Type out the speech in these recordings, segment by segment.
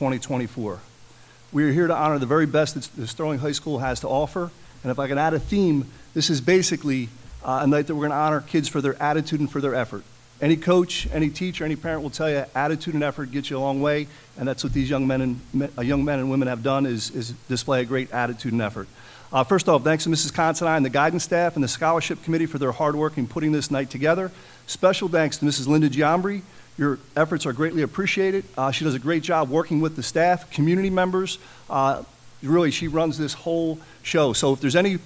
2024. We are here to honor the very best that Sterling High School has to offer, and if I can add a theme, this is basically a night that we're going to honor kids for their attitude and for their effort. Any coach, any teacher, any parent will tell you attitude and effort gets you a long way, and that's what these young men and women have done is display a great attitude and effort. First off, thanks to Mrs. Considine and the guidance staff and the scholarship committee for their hard work in putting this night together. Special thanks to Mrs. Linda Giambri. Your efforts are greatly appreciated. She does a great job working with the staff, community members. Really, she runs this whole show. So if there's any,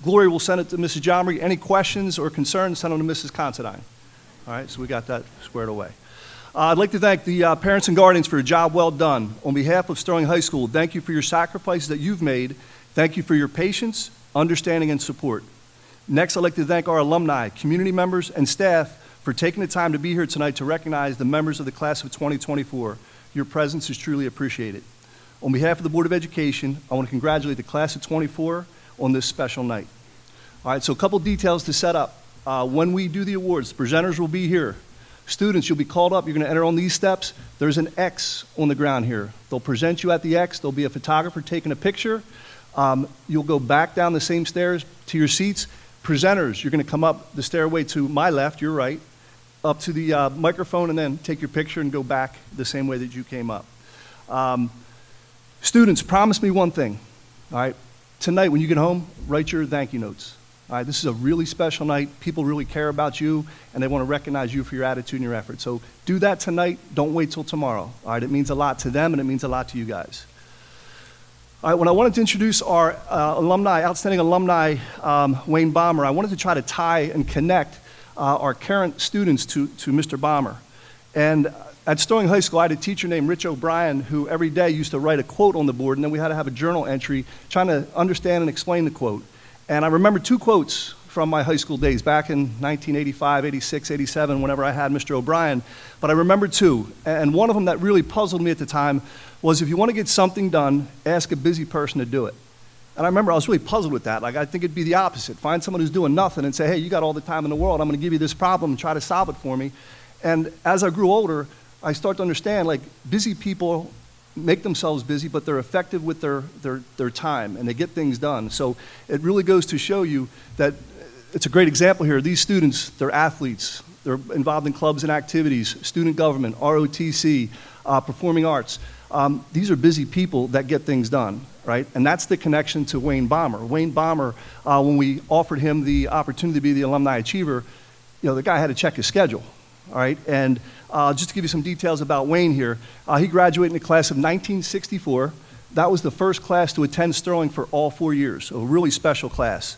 Gloria will send it to Mrs. Giambri. Any questions or concerns, send them to Mrs. Considine. All right, so we got that squared away. I'd like to thank the parents and guardians for a job well done. On behalf of Sterling High School, thank you for your sacrifices that you've made. Thank you for your patience, understanding, and support. Next, I'd like to thank our alumni, community members, and staff for taking the time to be here tonight to recognize the members of the class of 2024. Your presence is truly appreciated. On behalf of the Board of Education, I want to congratulate the class of 24 on this special night. All right, so a couple details to set up. When we do the awards, the presenters will be here. Students, you'll be called up. You're going to enter on these steps. There's an X on the ground here. They'll present you at the X. There'll be a photographer taking a picture. You'll go back down the same stairs to your seats. Presenters, you're going to come up the stairway to my left, your right, up to the microphone, and then take your picture and go back the same way that you came up. Students, promise me one thing. All right, tonight when you get home, write your thank you notes. All right, this is a really special night. People really care about you, and they want to recognize you for your attitude and your effort. So do that tonight. Don't wait till tomorrow. All right, it means a lot to them, and it means a lot to you guys. All right, when I wanted to introduce our outstanding alumni, Wayne Bomber, I wanted to try to tie and connect our current students to Mr. Bomber. And at Sterling High School, I had a teacher named Rich O'Brien who every day used to write a quote on the board, and then we had to have a journal entry trying to understand and explain the quote. And I remember two quotes from my high school days back in 1985, 86, 87, whenever I had Mr. O'Brien. But I remember two. And one of them that really puzzled me at the time was, if you want to get something done, ask a busy person to do it. And I remember I was really puzzled with that. Like, I think it'd be the opposite. Find someone who's doing nothing and say, hey, you got all the time in the world. I'm going to give you this problem and try to solve it for me. And as I grew older, I start to understand, like, busy people make themselves busy, but they're effective with their time, and they get things done. So it really goes to show you that it's a great example here. These students, they're athletes. They're involved in clubs and activities, student government, ROTC, performing arts. These are busy people that get things done, right? And that's the connection to Wayne Bomber. Wayne Bomber, when we offered him the opportunity to be the Alumni Achiever, you know, the guy had to check his schedule, all right? And just to give you some details about Wayne here, he graduated in the class of 1964. That was the first class to attend Sterling for all 4 years, so a really special class.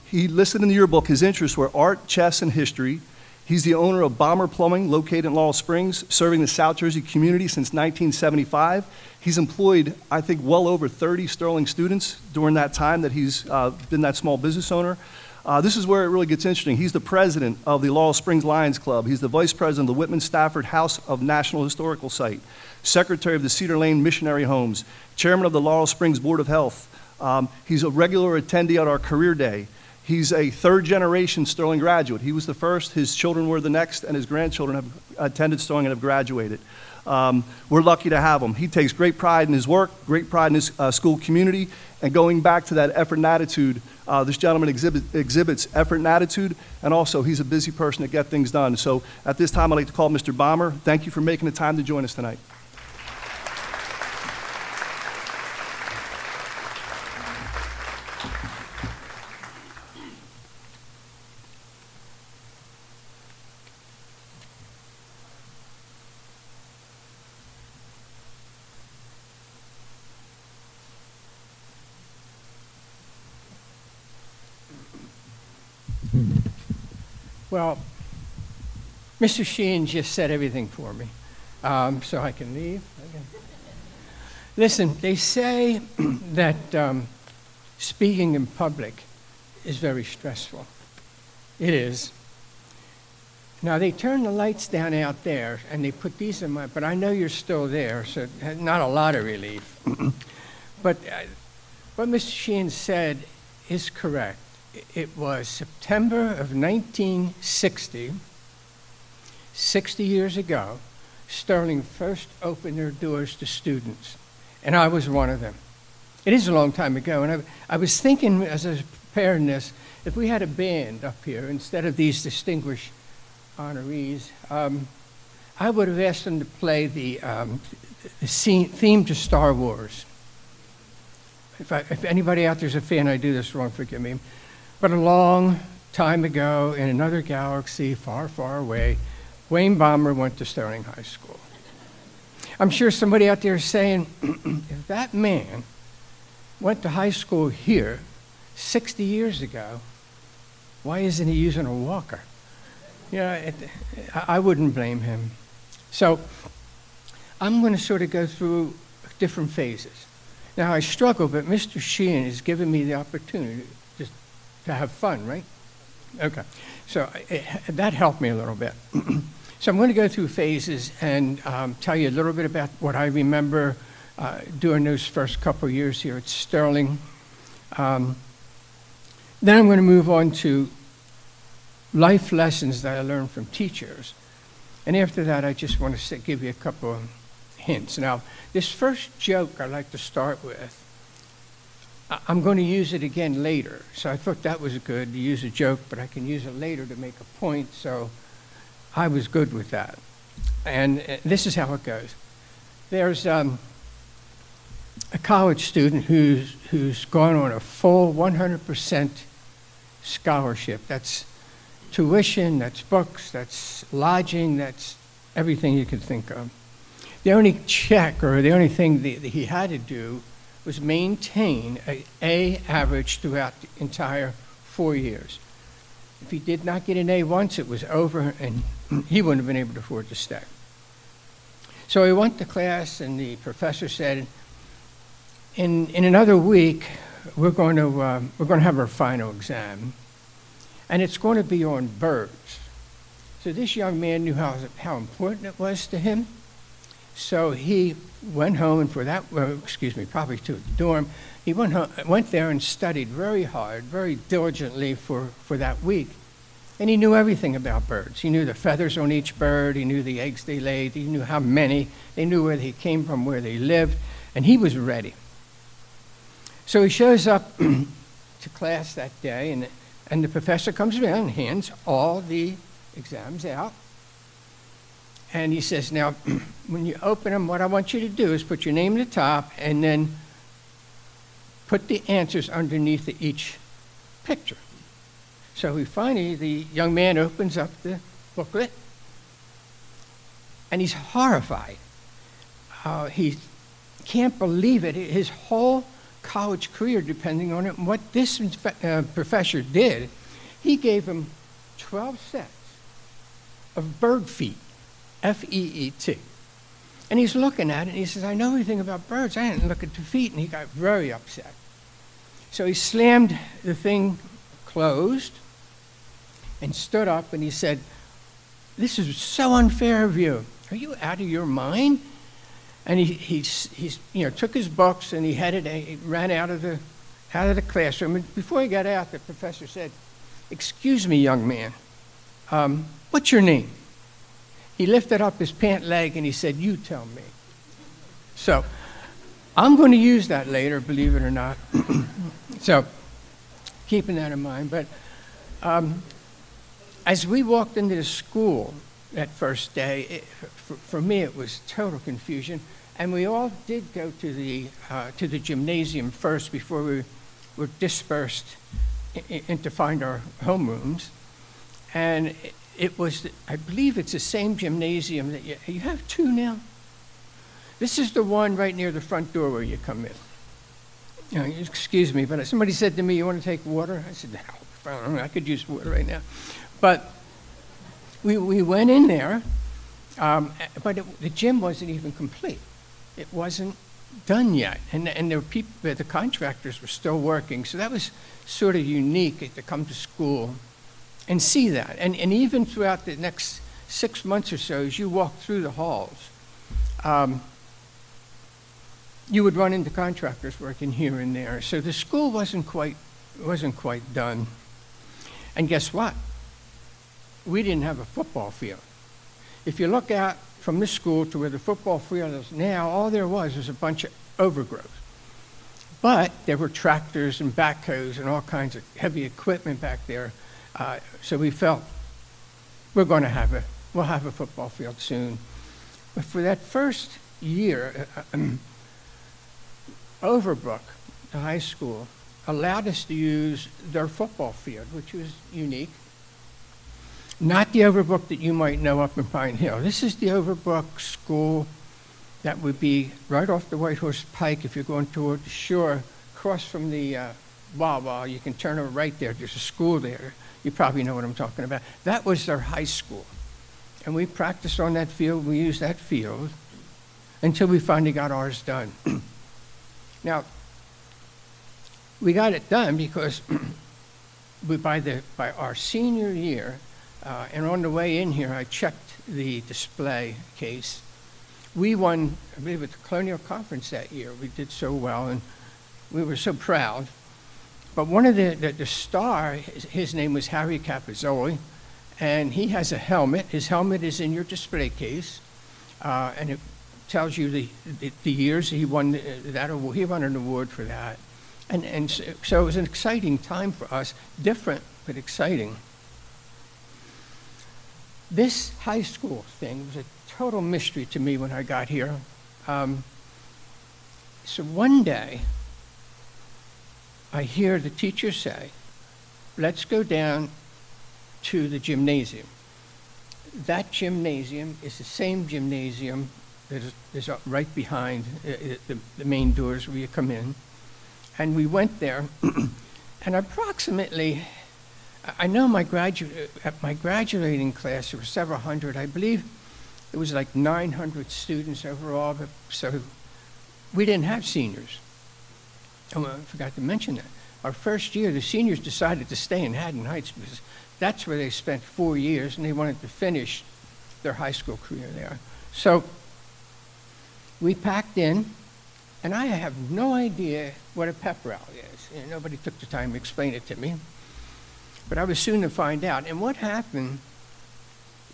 He listed in the yearbook his interests were art, chess, and history. He's the owner of Bomber Plumbing, located in Laurel Springs, serving the South Jersey community since 1975. He's employed, I think, well over 30 Sterling students during that time that he's been that small business owner. This is where it really gets interesting. He's the president of the Laurel Springs Lions Club. He's the vice president of the Whitman Stafford House of National Historical Site, secretary of the Cedar Lane Missionary Homes, chairman of the Laurel Springs Board of Health. He's a regular attendee at our career day. He's a third-generation Sterling graduate. He was the first, his children were the next, and his grandchildren have attended Sterling and have graduated. We're lucky to have him. He takes great pride in his work, great pride in his school community, and going back to that effort and attitude, this gentleman exhibits effort and attitude, and also he's a busy person to get things done. So at this time, I'd like to call Mr. Bomber. Thank you for making the time to join us tonight. Well, Mr. Sheehan just said everything for me, so I can leave. Listen, they say that speaking in public is very stressful. It is. Now, they turn the lights down out there, and they put these in my, but I know you're still there, so not a lot of relief. But what Mr. Sheehan said is correct. It was September of 1960, 60 years ago, Sterling first opened their doors to students, and I was one of them. It is a long time ago, and I was thinking as I was preparing this, if we had a band up here instead of these distinguished honorees, I would have asked them to play the theme to Star Wars. If anybody out there's a fan, I do this wrong, forgive me. But a long time ago, in another galaxy far, far away, Wayne Bomber went to Sterling High School. I'm sure somebody out there is saying, if that man went to high school here 60 years ago, why isn't he using a walker? You know, I wouldn't blame him. So I'm going to sort of go through different phases. Now, I struggle, but Mr. Sheehan has given me the opportunity just to have fun, right? Okay. So that helped me a little bit. So I'm going to go through phases and tell you a little bit about what I remember during those first couple of years here at Sterling. Then I'm going to move on to life lessons that I learned from teachers. And after that, I just want to give you a couple of hints. Now, this first joke I'd like to start with, I'm going to use it again later. So I thought that was good to use a joke, but I can use it later to make a point. So I was good with that. And this is how it goes. There's a college student who's gone on a full 100% scholarship. That's tuition, that's books, that's lodging, that's everything you can think of. The only check or the only thing that he had to do was maintain an A average throughout the entire 4 years. If he did not get an A once, it was over and he wouldn't have been able to afford to stay. So he went to class and the professor said, in another week, we're going to have our final exam, and it's going to be on birds. So this young man knew how important it was to him. So he went home, and probably to the dorm. He went there and studied very hard, very diligently for that week. And he knew everything about birds. He knew the feathers on each bird. He knew the eggs they laid. He knew how many. They knew where they came from, where they lived. And he was ready. So he shows up to class that day, and the professor comes around and hands all the exams out. And he says, now, when you open them, what I want you to do is put your name at the top and then put the answers underneath each picture. So the young man opens up the booklet, and he's horrified. He can't believe it. His whole college career depending on it. And what this professor did, he gave him 12 sets of bird feet. F-E-E-T. And he's looking at it, and he says, I know everything about birds. I didn't look at the feet, and he got very upset. So he slammed the thing closed and stood up, and he said, this is so unfair of you. Are you out of your mind? And he took his books, and he ran out of the classroom. And before he got out, the professor said, excuse me, young man, what's your name? He lifted up his pant leg and he said, you tell me. So I'm going to use that later, believe it or not. So keeping that in mind. But as we walked into the school that first day, for me it was total confusion. And we all did go to the gymnasium first before we were dispersed to find our homerooms. And it was, I believe it's the same gymnasium that you have two now? This is the one right near the front door where you come in. Excuse me, but somebody said to me, you want to take water? I said, no, I could use water right now. But we went in there, but the gym wasn't even complete. It wasn't done yet. And there were people, the contractors were still working. So that was sort of unique to come to school and see that. And even throughout the next 6 months or so, as you walk through the halls, you would run into contractors working here and there. So the school wasn't quite done. And guess what? We didn't have a football field. If you look out from the school to where the football field is now, all there was a bunch of overgrowth. But there were tractors and backhoes and all kinds of heavy equipment back there. So we felt we'll have a football field soon. But for that first year, Overbrook, the high school, allowed us to use their football field, which was unique. Not the Overbrook that you might know up in Pine Hill. This is the Overbrook school that would be right off the White Horse Pike if you're going toward the shore, across from the Wawa. You can turn over right there. There's a school there. You probably know what I'm talking about. That was their high school. And we practiced on that field. We used that field until we finally got ours done. Now, we got it done because by our senior year, and on the way in here, I checked the display case. We won, I believe, at the Colonial Conference that year. We did so well, and we were so proud. But one of the star, his name was Harry Capizzoli, and he has a helmet. His helmet is in your display case, and it tells you the years he won that award. He won an award for that. And so it was an exciting time for us, different but exciting. This high school thing was a total mystery to me when I got here. So one day, I hear the teacher say, let's go down to the gymnasium. That gymnasium is the same gymnasium that is right behind the main doors where you come in. And we went there, and approximately, I know at my graduating class, there were several hundred. I believe it was like 900 students overall, so we didn't have seniors. Oh, I forgot to mention that. Our first year, the seniors decided to stay in Haddon Heights because that's where they spent 4 years, and they wanted to finish their high school career there. So we packed in, and I have no idea what a pep rally is. You know, nobody took the time to explain it to me. But I was soon to find out. And what happened,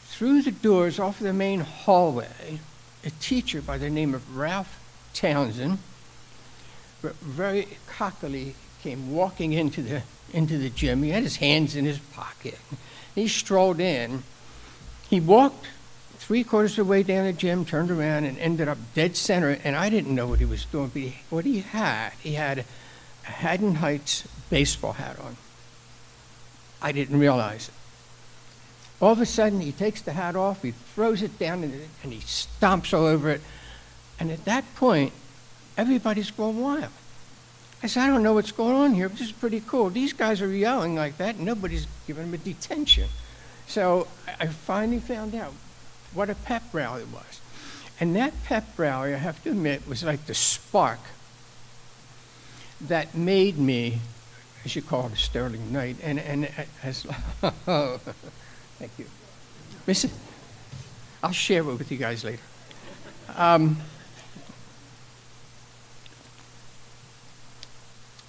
through the doors off the main hallway, a teacher by the name of Ralph Townsend, very cockily came walking into the gym. He had his hands in his pocket. He strolled in. He walked 3/4 of the way down the gym, turned around, and ended up dead center. And I didn't know what he was doing, but what he had a Haddon Heights baseball hat on. I didn't realize it. All of a sudden, he takes the hat off, he throws it down, and he stomps all over it. And at that point, everybody's going wild. I said, I don't know what's going on here, but this is pretty cool. These guys are yelling like that, and nobody's giving them a detention. So I finally found out what a pep rally was. And that pep rally, I have to admit, was like the spark that made me, as you call it, a Sterling Knight. And as, oh, thank you. Listen, I'll share it with you guys later.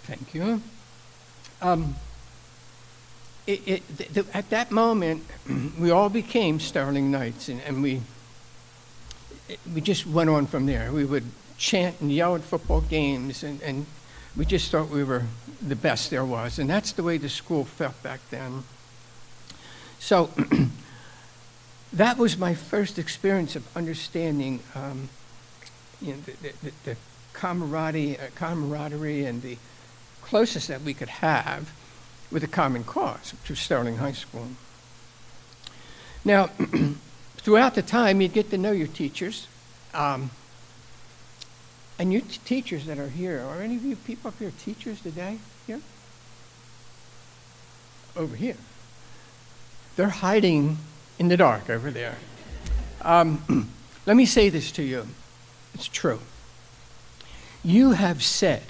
Thank you. At that moment, we all became Sterling Knights, and we just went on from there. We would chant and yell at football games, and we just thought we were the best there was, and that's the way the school felt back then. So that was my first experience of understanding the camaraderie and the closest that we could have with a common cause, which was Sterling High School. Now, throughout the time, you'd get to know your teachers. And you teachers that are here, are any of you people up here teachers today? Here? Over here. They're hiding in the dark over there. Let me say this to you. It's true. You have said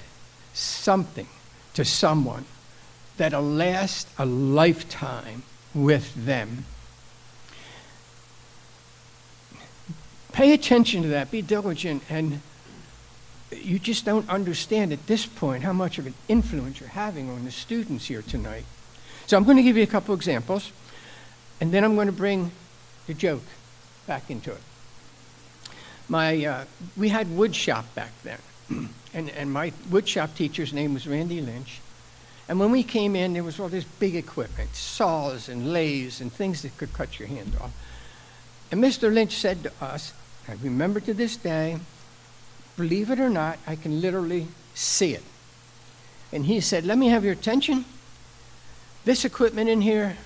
something to someone that'll last a lifetime with them. Pay attention to that. Be diligent. And you just don't understand at this point how much of an influence you're having on the students here tonight. So I'm going to give you a couple examples, and then I'm going to bring the joke back into it. We had wood shop back then, and my wood shop teacher's name was Randy Lynch. And when we came in, there was all this big equipment, saws and lathes and things that could cut your hand off. And Mr. Lynch said to us, I remember to this day, believe it or not, I can literally see it. And he said, let me have your attention. This equipment in here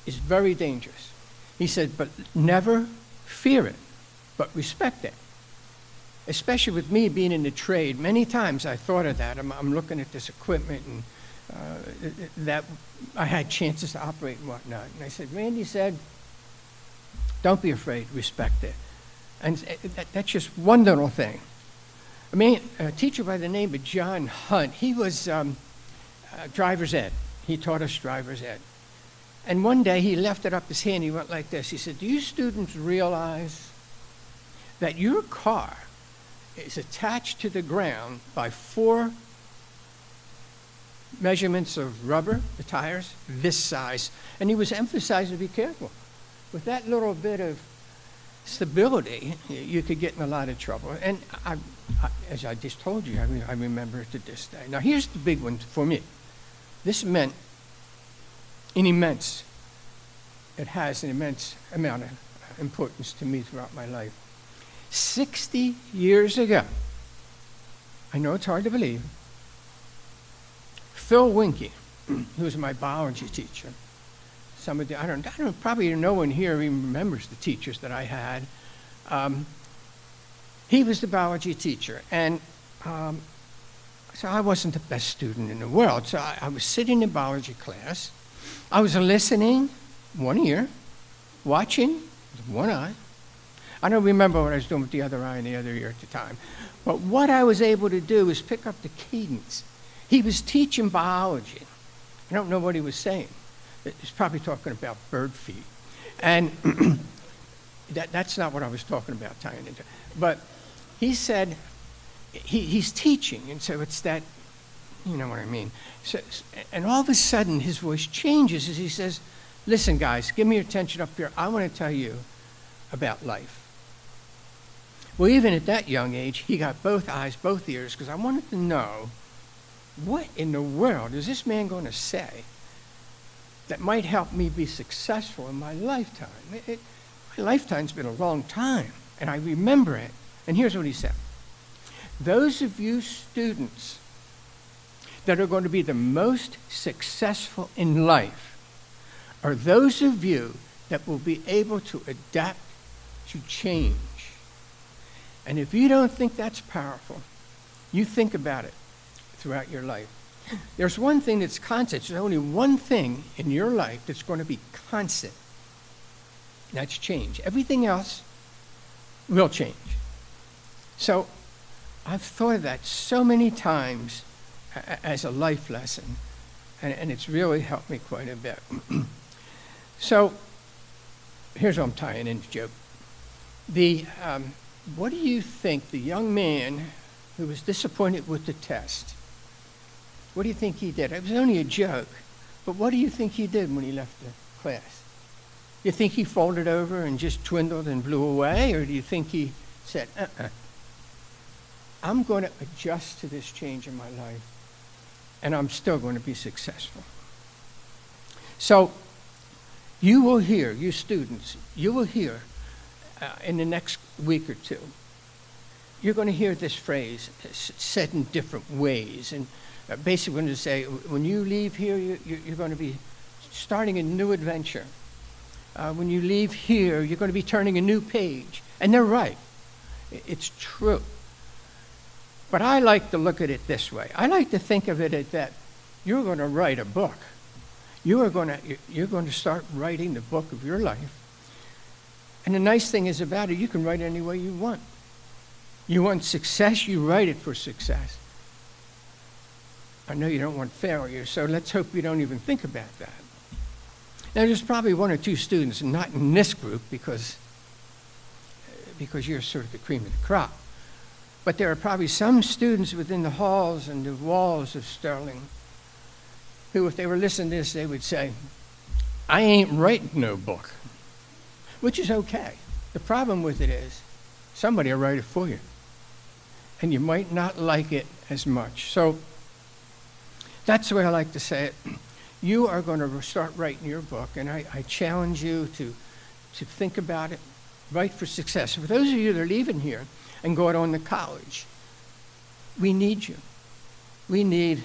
is very dangerous. He said, but never fear it, but respect it. Especially with me being in the trade, many times I thought of that. I'm looking at this equipment and that I had chances to operate and whatnot. And I said, Randy said, don't be afraid, respect it. And that's just one little thing. I mean, a teacher by the name of John Hunt, he was driver's ed. He taught us driver's ed. And one day he lifted up his hand, he went like this. He said, do you students realize that your car is attached to the ground by 4 measurements of rubber, the tires, this size? And he was emphasizing to be careful. With that little bit of stability, you could get in a lot of trouble. And as I just told you, I remember it to this day. Now here's the big one for me. This meant it has an immense amount of importance to me throughout my life. 60 years ago, I know it's hard to believe, Phil Winke, who was my biology teacher, I don't, probably no one here even remembers the teachers that I had. He was the biology teacher, and so I wasn't the best student in the world. So I was sitting in biology class. I was listening, one ear, watching with one eye. I don't remember what I was doing with the other eye and the other ear at the time. But what I was able to do was pick up the cadence. He was teaching biology. I don't know what he was saying. He's probably talking about bird feet. And that's not what I was talking about tying into. But he said, he's teaching, and so it's that, you know what I mean. So, and all of a sudden, his voice changes as he says, listen, guys, give me your attention up here. I want to tell you about life. Well, even at that young age, he got both eyes, both ears, because I wanted to know, what in the world is this man going to say that might help me be successful in my lifetime? My lifetime's been a long time, and I remember it. And here's what he said. Those of you students that are going to be the most successful in life are those of you that will be able to adapt to change. And if you don't think that's powerful, you think about it throughout your life. There's one thing that's constant. There's only one thing in your life that's going to be constant. That's change. Everything else will change. So I've thought of that so many times as a life lesson, and it's really helped me quite a bit. So here's what I'm tying in, Joe. What do you think the young man who was disappointed with the test, what do you think he did? It was only a joke, but what do you think he did when he left the class? You think he folded over and just dwindled and blew away, or do you think he said, I'm going to adjust to this change in my life, and I'm still going to be successful? So you will hear, you students, you will hear in the next week or two, you're going to hear this phrase said in different ways. And basically we're going to say, when you leave here, you're going to be starting a new adventure. When you leave here, you're going to be turning a new page. And they're right. It's true. But I like to look at it this way. I like to think of it as that you're going to write a book. You're going to start writing the book of your life. And the nice thing is about it, you can write it any way you want. You want success, you write it for success. I know you don't want failure, so let's hope you don't even think about that. Now, there's probably 1 or 2 students, not in this group, because you're sort of the cream of the crop. But there are probably some students within the halls and the walls of Sterling who, if they were listening to this, they would say, I ain't writing no book, which is okay. The problem with it is somebody will write it for you. And you might not like it as much. So that's the way I like to say it. You are going to start writing your book, and I challenge you to think about it. Write for success. For those of you that are leaving here and going on to college, we need you. We need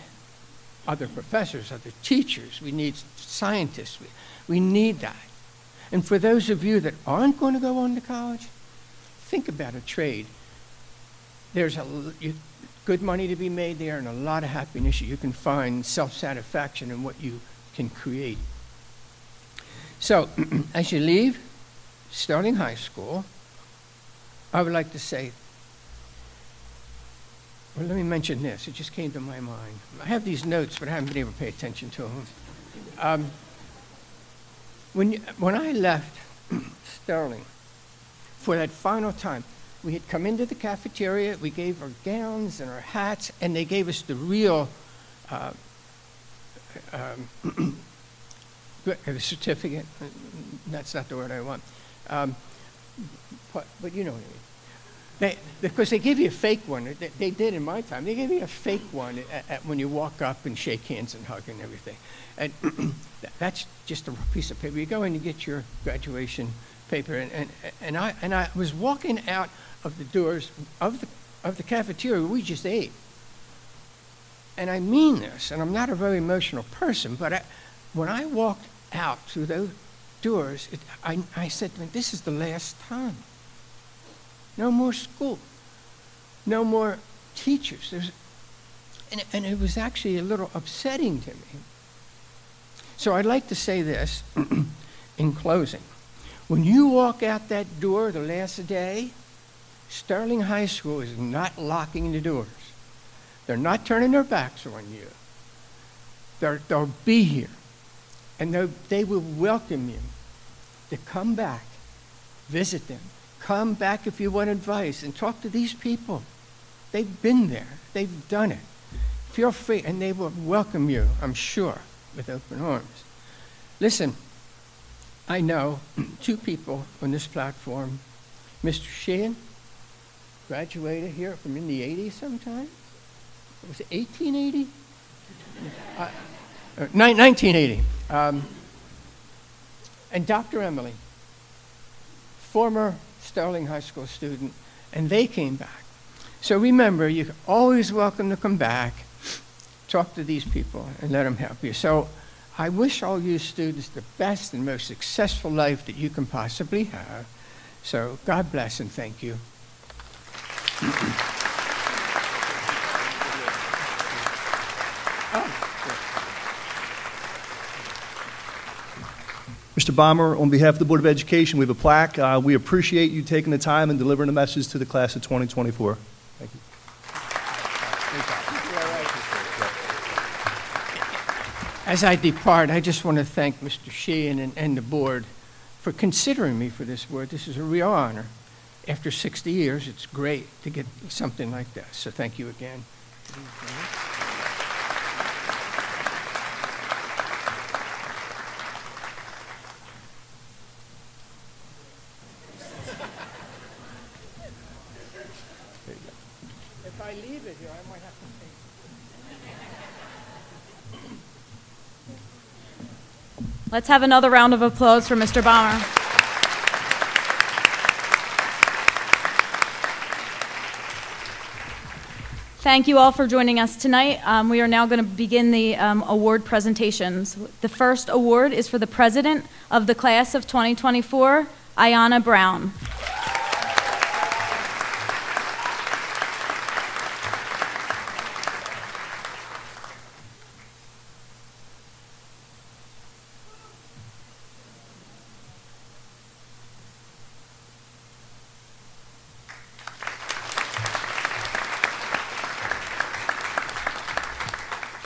other professors, other teachers. We need scientists. We need that. And for those of you that aren't going to go on to college, think about a trade. There's good money to be made there and a lot of happiness. You can find self-satisfaction in what you can create. So, as you leave Sterling High School, I would like to say, well, let me mention this. It just came to my mind. I have these notes, but I haven't been able to pay attention to them. When I left Sterling for that final time, we had come into the cafeteria, we gave our gowns and our hats, and they gave us the real the certificate. That's not the word I want. But you know what I mean. Because they give you a fake one. They did in my time. They gave you a fake one when you walk up and shake hands and hug and everything. And that's just a piece of paper. You go in and get your graduation paper. And I was walking out of the doors of the cafeteria. We just ate. And I mean this, and I'm not a very emotional person, but when I walked out through those doors, I said to me, this is the last time. No more school. No more teachers. And it was actually a little upsetting to me. So I'd like to say this in closing. When you walk out that door the last day, Sterling High School is not locking the doors. They're not turning their backs on you. They'll be here. And they will welcome you to come back, visit them. Come back if you want advice and talk to these people. They've been there. They've done it. Feel free, and they will welcome you, I'm sure, with open arms. Listen, I know two people on this platform. Mr. Sheehan graduated here from in the 80s sometime. Was it 1880? 1980. And Dr. Emily, former Sterling High School student, and they came back. So remember, you're always welcome to come back, talk to these people, and let them help you. So I wish all you students the best and most successful life that you can possibly have. So God bless and thank you. Mr. Bomber, on behalf of the Board of Education, we have a plaque. We appreciate you taking the time and delivering a message to the class of 2024. Thank you. As I depart, I just want to thank Mr. Sheehan and the board for considering me for this award. This is a real honor. After 60 years, it's great to get something like this. So thank you again. If I leave it here, I might have to take it. Let's have another round of applause for Mr. Bomber. Thank you all for joining us tonight. We are now going to begin the award presentations. The first award is for the president of the class of 2024, Ayanna Brown.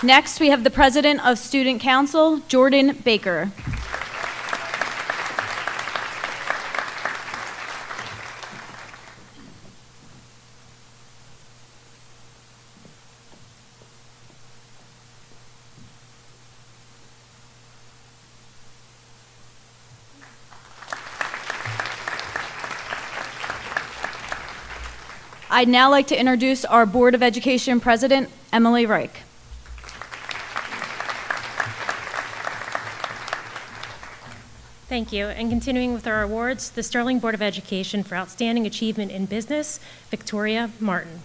Next, we have the President of Student Council, Jordan Baker. I'd now like to introduce our Board of Education President, Emily Reich. Thank you. And continuing with our awards, the Sterling Board of Education for Outstanding Achievement in Business, Victoria Martin.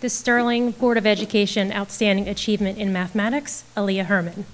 The Sterling Board of Education Outstanding Achievement in Mathematics, Aaliyah Herman.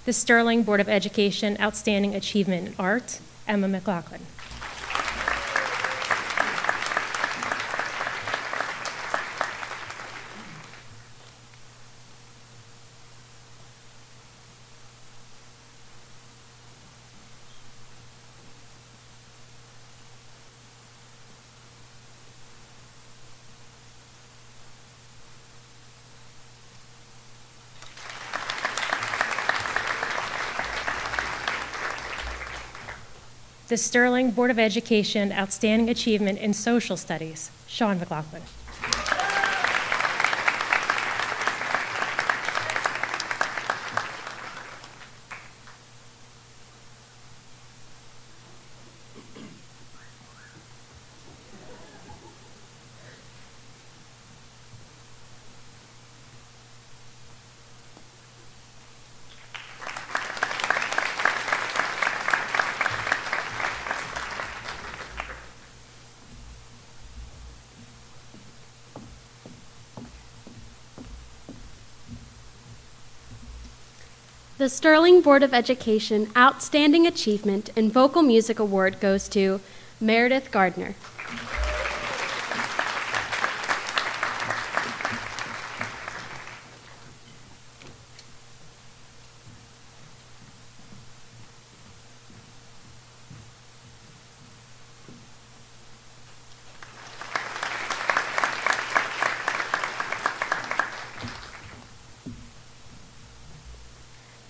The Sterling Board of Education Outstanding Achievement in Art, Emma McLaughlin. The Sterling Board of Education Outstanding Achievement in Social Studies, Sean McLaughlin. The Sterling Board of Education Outstanding Achievement in Vocal Music Award goes to Meredith Gardner.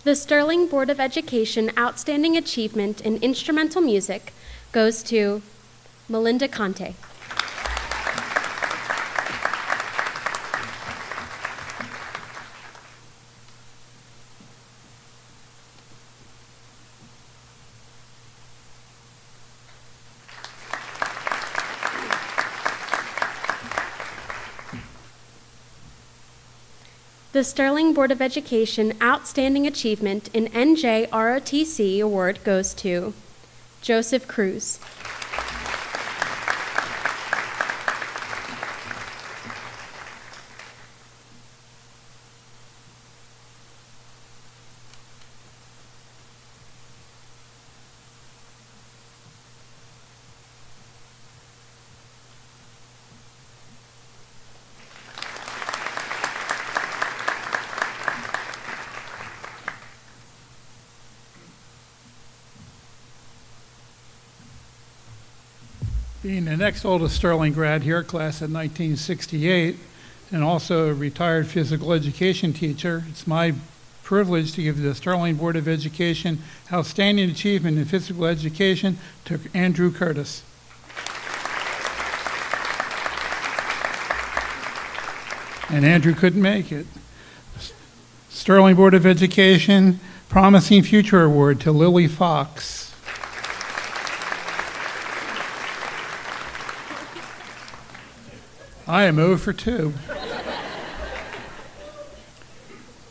The Sterling Board of Education Outstanding Achievement in Instrumental Music goes to Melinda Conte. The Sterling Board of Education Outstanding Achievement in NJROTC Award goes to Joseph Cruz. Being the next oldest Sterling grad here, class of 1968, and also a retired physical education teacher, it's my privilege to give the Sterling Board of Education Outstanding Achievement in Physical Education to Andrew Curtis. And Andrew couldn't make it. Sterling Board of Education Promising Future Award to Lily Fox. I am 0 for 2.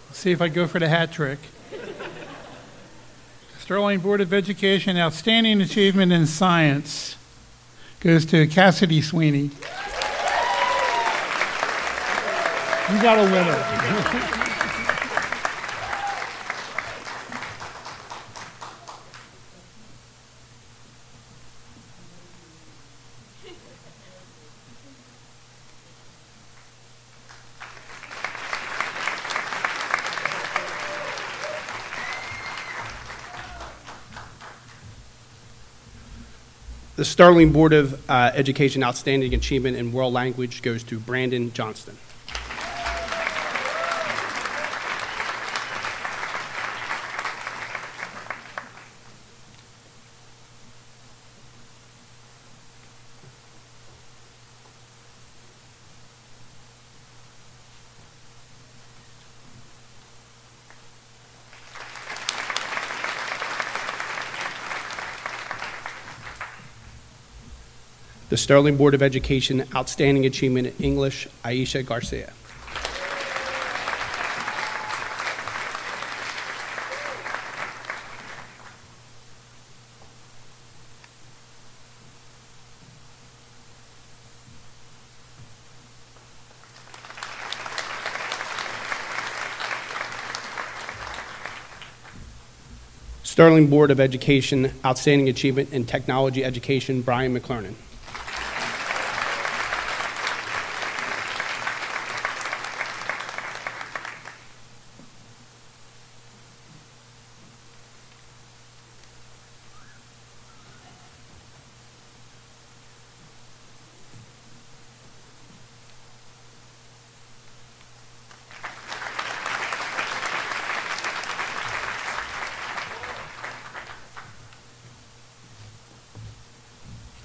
Let's see if I go for the hat trick. Sterling Board of Education Outstanding Achievement in Science goes to Cassidy Sweeney. You got a winner. The Sterling Board of Education Outstanding Achievement in World Language goes to Brandon Johnston. The Sterling Board of Education Outstanding Achievement in English, Aisha Garcia. Sterling Board of Education Outstanding Achievement in Technology Education, Brian McClernand.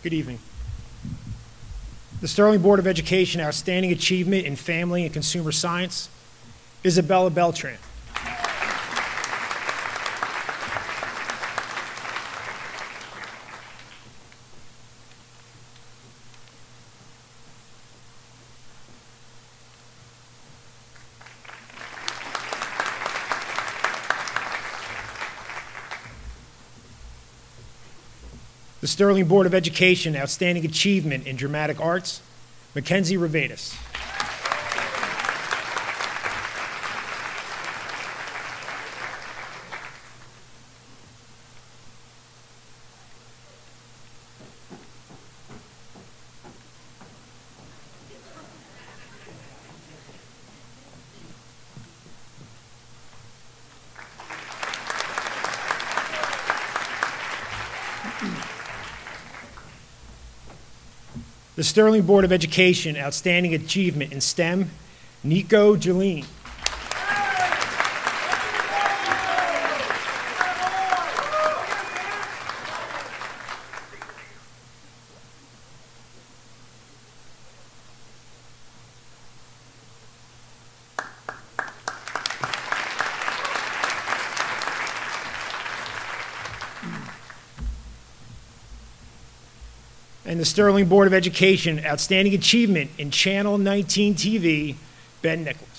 Good evening. The Sterling Board of Education Outstanding Achievement in Family and Consumer Science, Isabella Beltran. The Sterling Board of Education Outstanding Achievement in Dramatic Arts, Mackenzie Revatus. The Sterling Board of Education Outstanding Achievement in STEM, Nico Jeline. And the Sterling Board of Education Outstanding Achievement in Channel 19 TV, Ben Nicholas.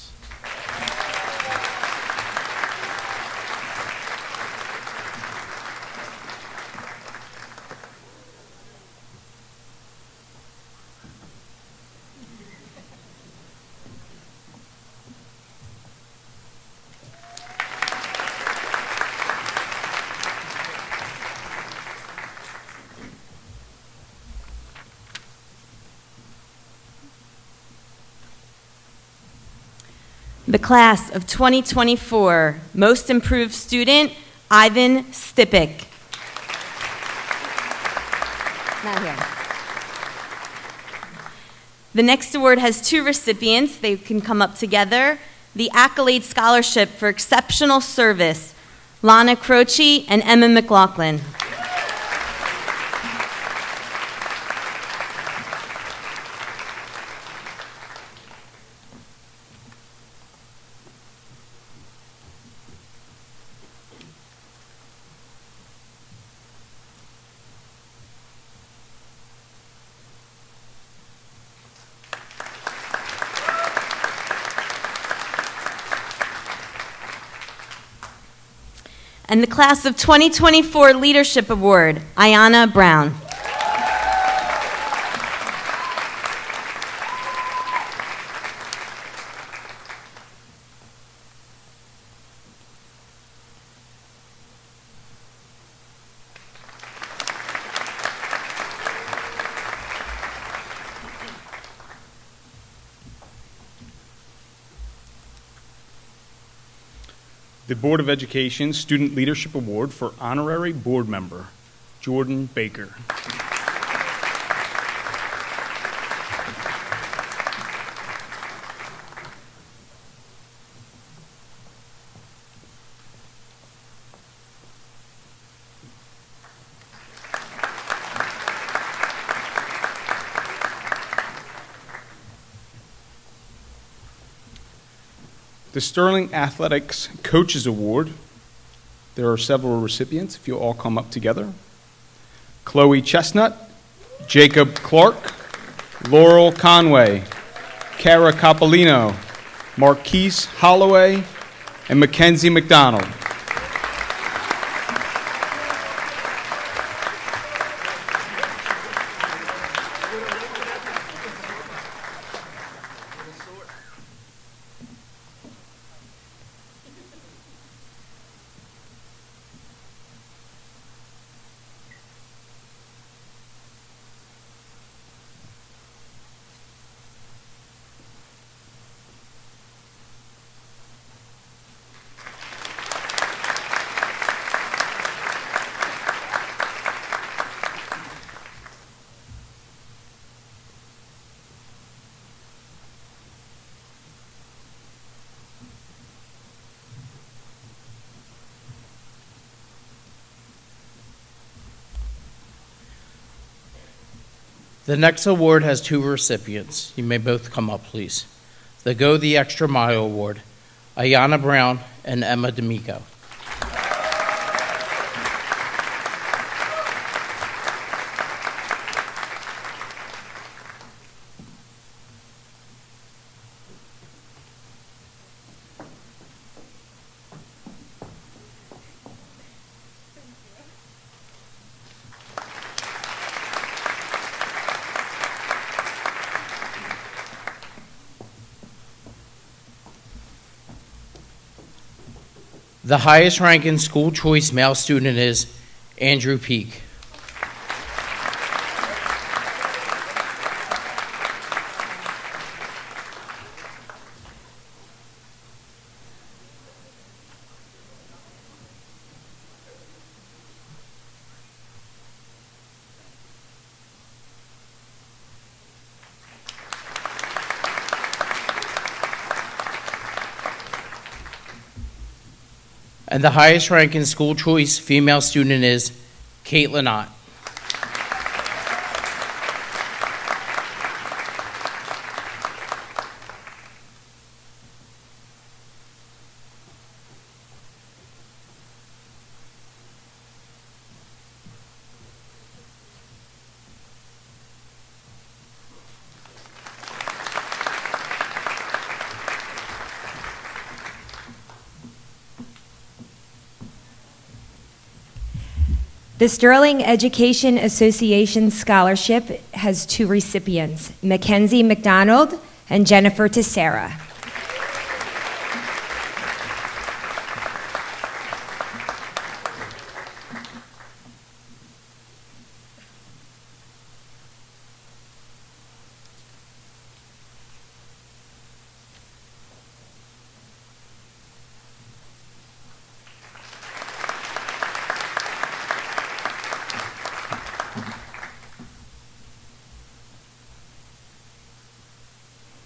The class of 2024 Most Improved Student, Ivan Stipik. Not here. The next award has two recipients. They can come up together. The Accolade Scholarship for Exceptional Service, Lana Croce and Emma McLaughlin. And the class of 2024 Leadership Award, Ayanna Brown. the Board of Education Student Leadership Award for Honorary Board Member, Jordan Baker. The Sterling Athletics Coaches Award, there are several recipients, if you'll all come up together. Chloe Chestnut, Jacob Clark, Laurel Conway, Cara Coppolino, Marquise Holloway, and Mackenzie McDonald. The next award has two recipients. You may both come up, please. The Go the Extra Mile Award, Ayana Brown and Emma D'Amico. The highest ranking school choice male student is Andrew Peak. And the highest ranking school choice female student is Caitlin Ott. The Sterling Education Association Scholarship has two recipients, Mackenzie McDonald and Jennifer Tessera.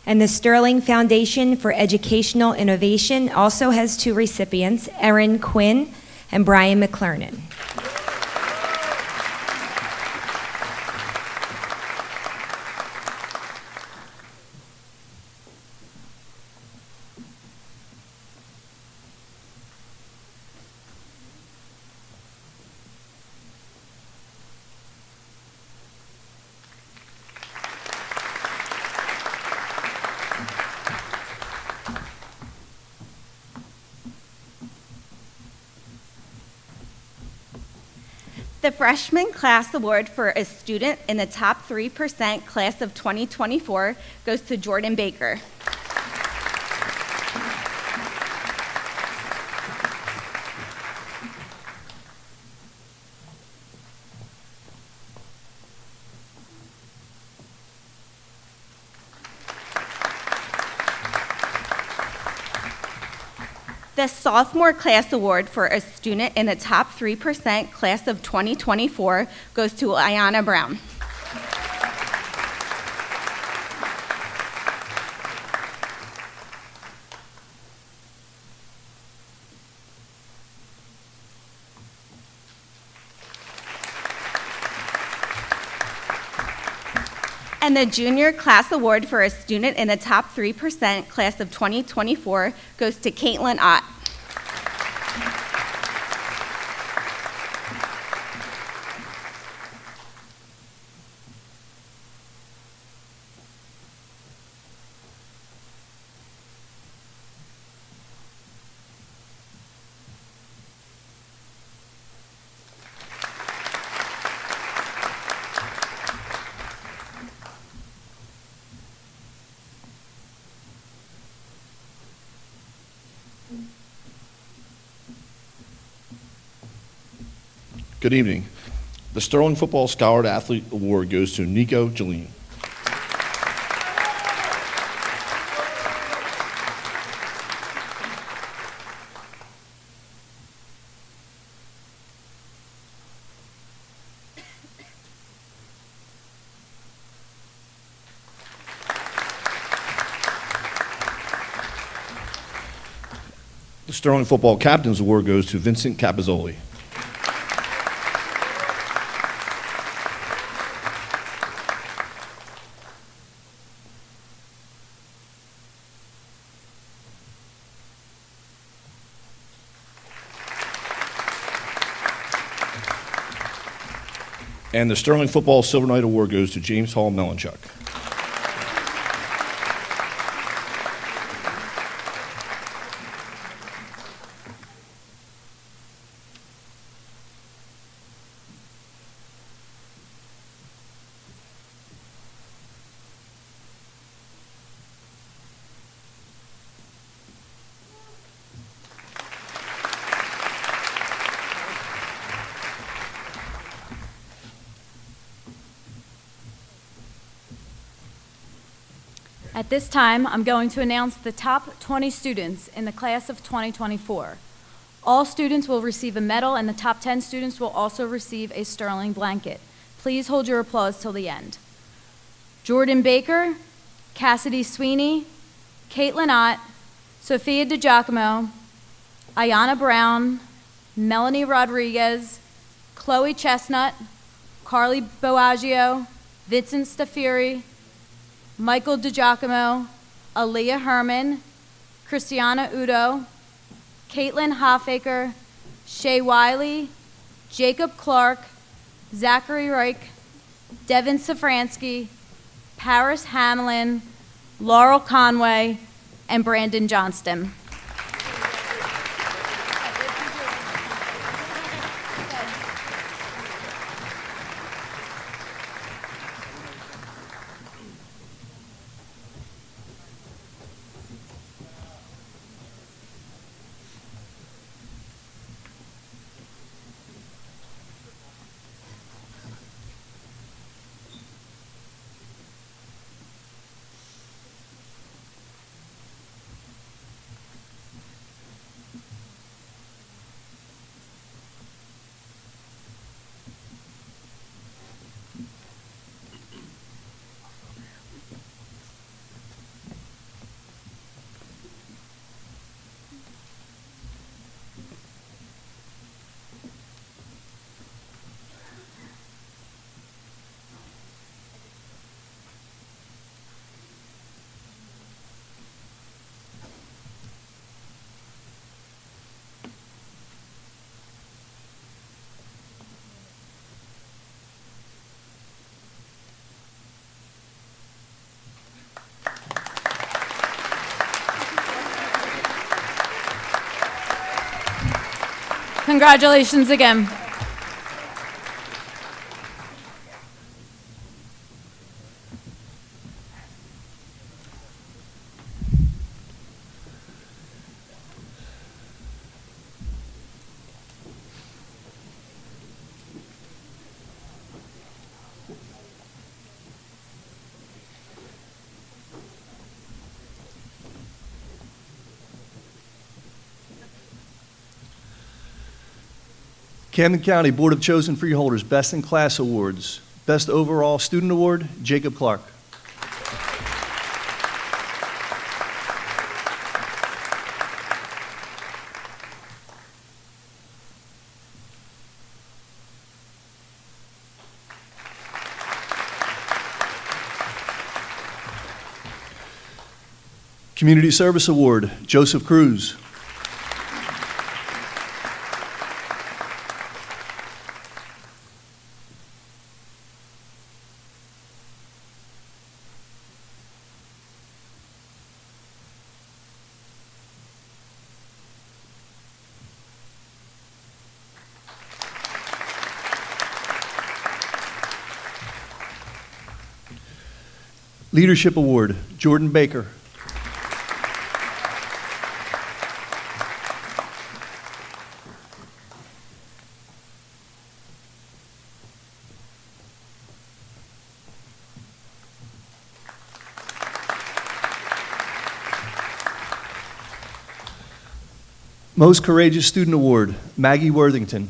And the Sterling Foundation for Educational Innovation also has two recipients, Erin Quinn and Brian McClernand. The Freshman Class Award for a student in the top 3% class of 2024 goes to Jordan Baker. The Sophomore Class Award for a student in the top 3% class of 2024 goes to Ayanna Brown. And the Junior Class Award for a student in the top 3% class of 2024 goes to Caitlin Ott. Good evening. The Sterling Football Scholar Athlete Award goes to Nico Jeline. The Sterling Football Captain's Award goes to Vincent Capizzoli. And the Sterling Football Silver Knight Award goes to James Hall Melanchuk. At this time, I'm going to announce the top 20 students in the class of 2024. All students will receive a medal, and the top 10 students will also receive a Sterling blanket. Please hold your applause till the end. Jordan Baker, Cassidy Sweeney, Caitlin Ott, Sophia DiGiacomo, Ayanna Brown, Melanie Rodriguez, Chloe Chestnut, Carly Boaggio, Vincent Stafiri, Michael DiGiacomo, Aaliyah Herman, Christiana Udo, Caitlin Hoffaker, Shay Wiley, Jacob Clark, Zachary Reich, Devin Safransky, Paris Hamlin, Laurel Conway, and Brandon Johnston. Congratulations again. Camden County Board of Chosen Freeholders Best in Class Awards. Best Overall Student Award, Jacob Clark. Community Service Award, Joseph Cruz. Leadership Award, Jordan Baker. Most Courageous Student Award, Maggie Worthington.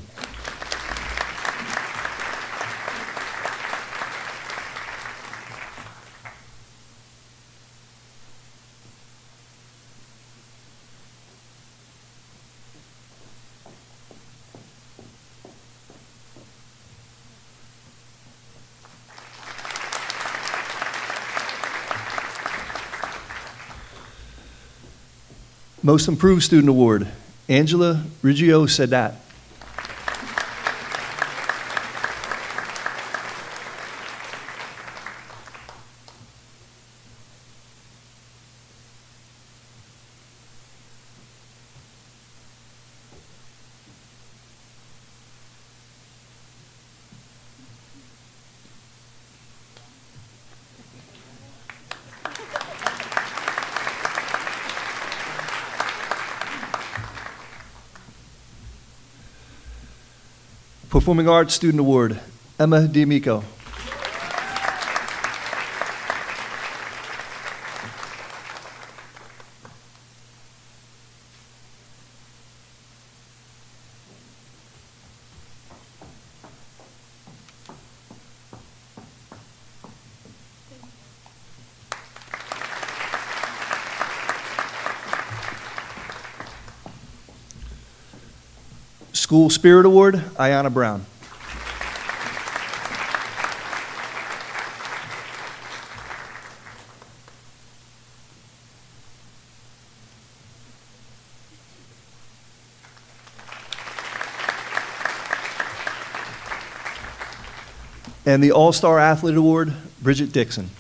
Most Improved Student Award, Angela Riggio Sadat. Performing Arts Student Award, Emma D'Amico. School Spirit Award, Ayanna Brown. And the All-Star Athlete Award, Bridget Dixon.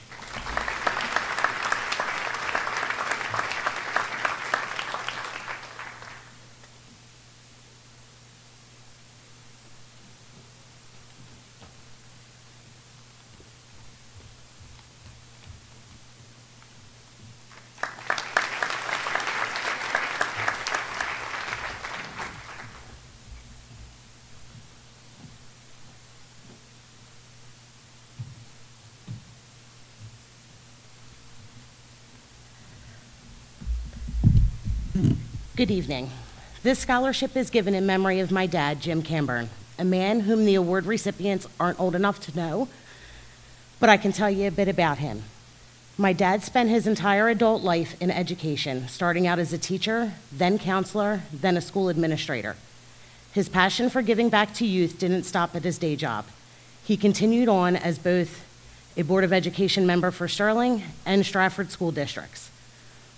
Good evening. This scholarship is given in memory of my dad, Jim Camburn, a man whom the award recipients aren't old enough to know, but I can tell you a bit about him. My dad spent his entire adult life in education, starting out as a teacher, then counselor, then a school administrator. His passion for giving back to youth didn't stop at his day job. He continued on as both a Board of Education member for Sterling and Stratford school districts.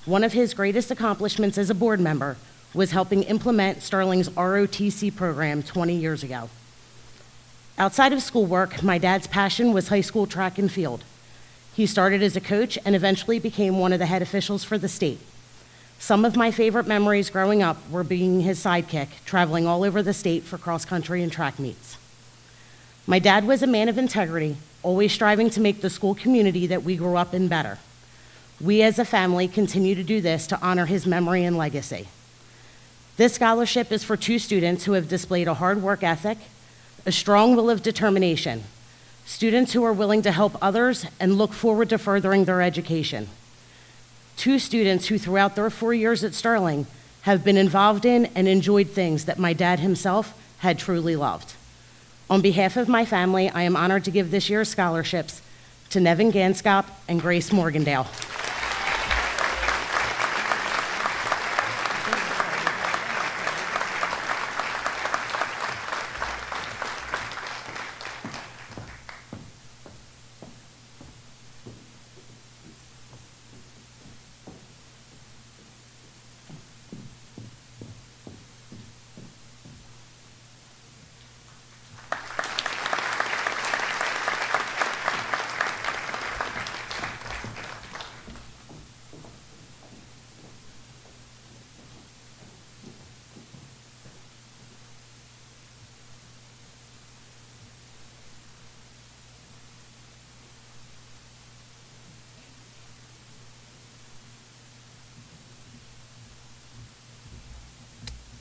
One of his greatest accomplishments as a board member was helping implement Sterling's ROTC program 20 years ago. Outside of schoolwork, my dad's passion was high school track and field. He started as a coach and eventually became one of the head officials for the state. Some of my favorite memories growing up were being his sidekick, traveling all over the state for cross-country and track meets. My dad was a man of integrity, always striving to make the school community that we grew up in better. We as a family continue to do this to honor his memory and legacy. This scholarship is for two students who have displayed a hard work ethic, a strong will of determination, students who are willing to help others and look forward to furthering their education. Two students who throughout their 4 years at Sterling have been involved in and enjoyed things that my dad himself had truly loved. On behalf of my family, I am honored to give this year's scholarships to Nevin Ganskop and Grace Morgendale.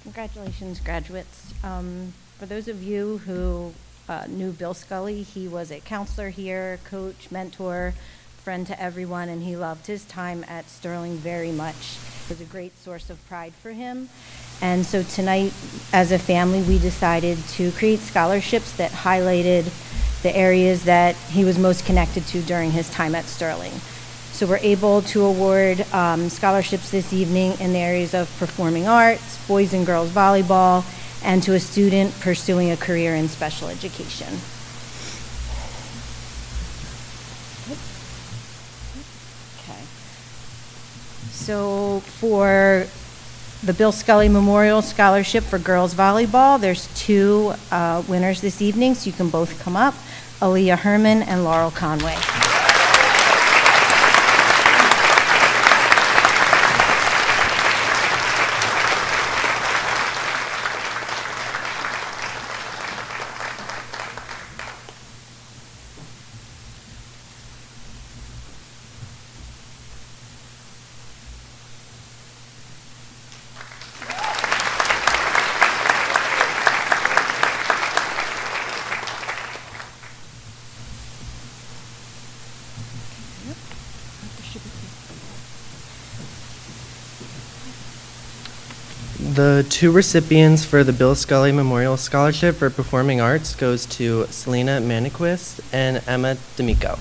Congratulations, graduates. For those of you who knew Bill Scully, he was a counselor here, coach, mentor, friend to everyone, and he loved his time at Sterling very much. It was a great source of pride for him. And so tonight, as a family, we decided to create scholarships that highlighted the areas that he was most connected to during his time at Sterling. So we're able to award scholarships this evening in the areas of performing arts, boys and girls volleyball, and to a student pursuing a career in special education. Okay. So for the Bill Scully Memorial Scholarship for girls volleyball, there's two winners this evening, so you can both come up, Aaliyah Herman and Laurel Conway. The two recipients for the Bill Scully Memorial Scholarship for Performing Arts goes to Selena Maniquist and Emma D'Amico.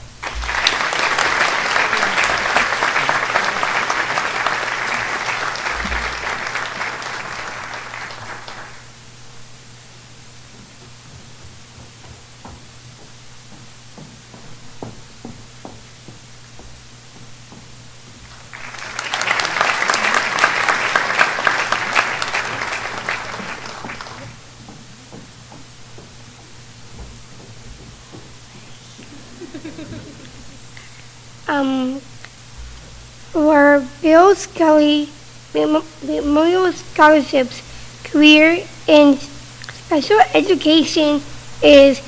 For Bill Scully Memorial Scholarships, career in special education is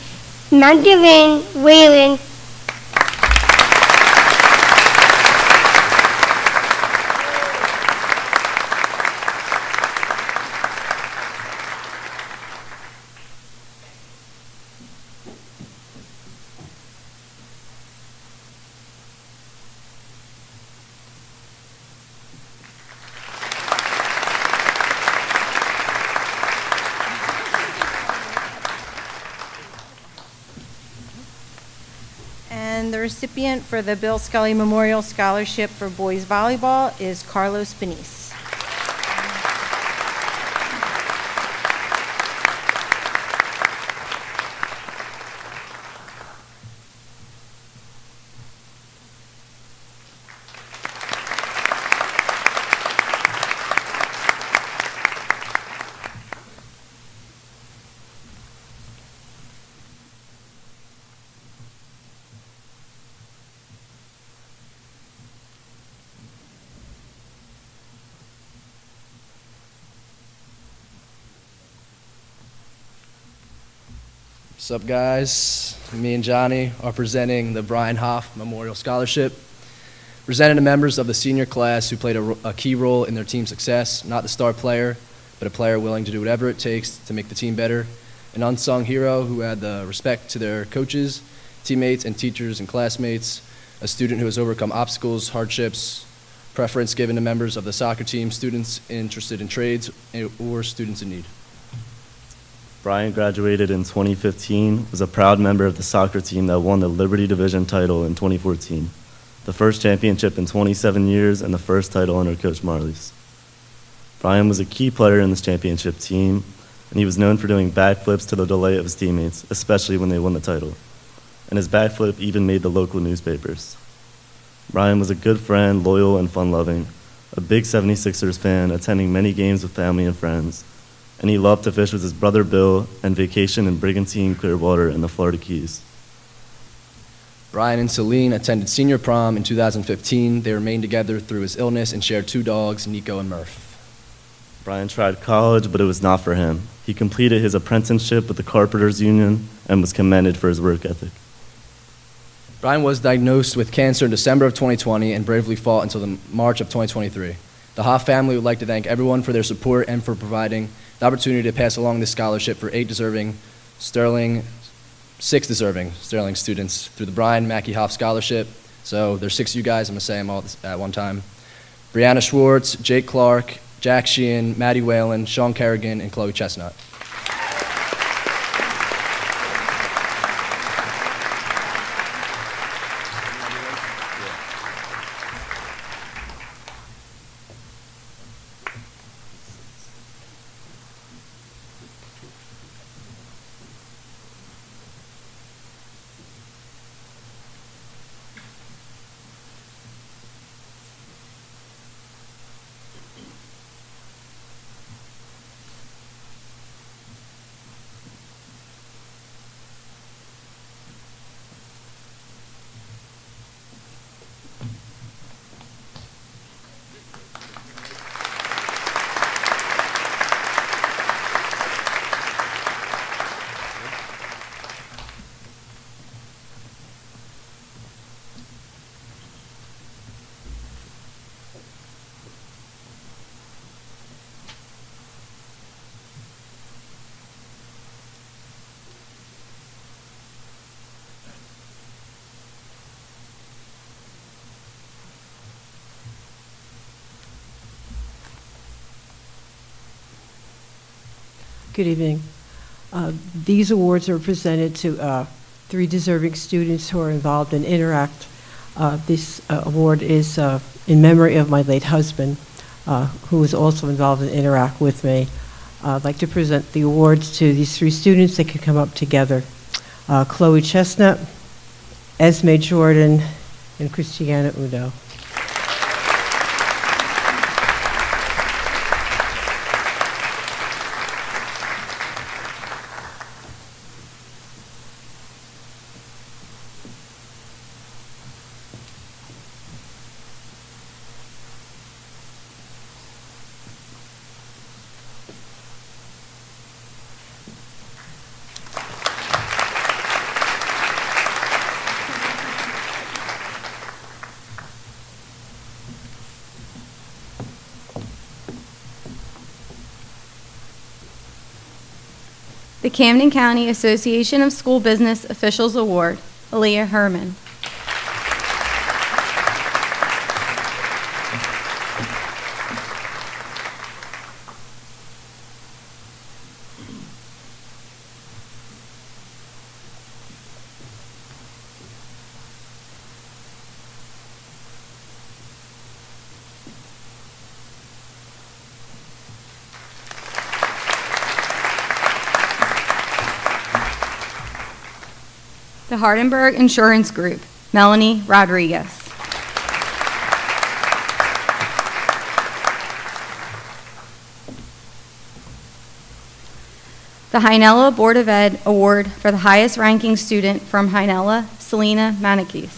Magdalene Whalen. And the recipient for the Bill Scully Memorial Scholarship for boys volleyball is Carlos Benice. What's up, guys? Me and Johnny are presenting the Brian Hoff Memorial Scholarship, presenting to members of the senior class who played a key role in their team's success, not the star player, but a player willing to do whatever it takes to make the team better, an unsung hero who had the respect to their coaches, teammates, and teachers and classmates, a student who has overcome obstacles, hardships, preference given to members of the soccer team, students interested in trades, or students in need. Brian graduated in 2015, was a proud member of the soccer team that won the Liberty Division title in 2014, the first championship in 27 years and the first title under Coach Marley's. Brian was a key player in this championship team, and he was known for doing backflips to the delight of his teammates, especially when they won the title. And his backflip even made the local newspapers. Brian was a good friend, loyal and fun-loving, a big 76ers fan, attending many games with family and friends, and he loved to fish with his brother Bill and vacation in Brigantine, Clearwater, and the Florida Keys. Brian and Celine attended senior prom in 2015. They remained together through his illness and shared 2 dogs, Nico and Murph. Brian tried college, but it was not for him. He completed his apprenticeship with the Carpenters Union and was commended for his work ethic. Brian was diagnosed with cancer in December of 2020 and bravely fought until March of 2023. The Hoff family would like to thank everyone for their support and for providing the opportunity to pass along this scholarship for 6 deserving Sterling students through the Brian Mackey Hoff Scholarship. So there's 6 of you guys. I'm going to say them all at one time. Brianna Schwartz, Jake Clark, Jack Sheehan, Maddie Whalen, Sean Kerrigan, and Chloe Chestnut. Good evening. These awards are presented to 3 deserving students who are involved in Interact. This award is in memory of my late husband, who was also involved in Interact with me. I'd like to present the awards to these 3 students that could come up together. Chloe Chestnut, Esme Jordan, and Christiana Udo. The Camden County Association of School Business Officials Award, Aaliyah Herman. The Hardenberg Insurance Group, Melanie Rodriguez. The Hynella Board of Ed Award for the highest ranking student from Hynella, Selena Manikis.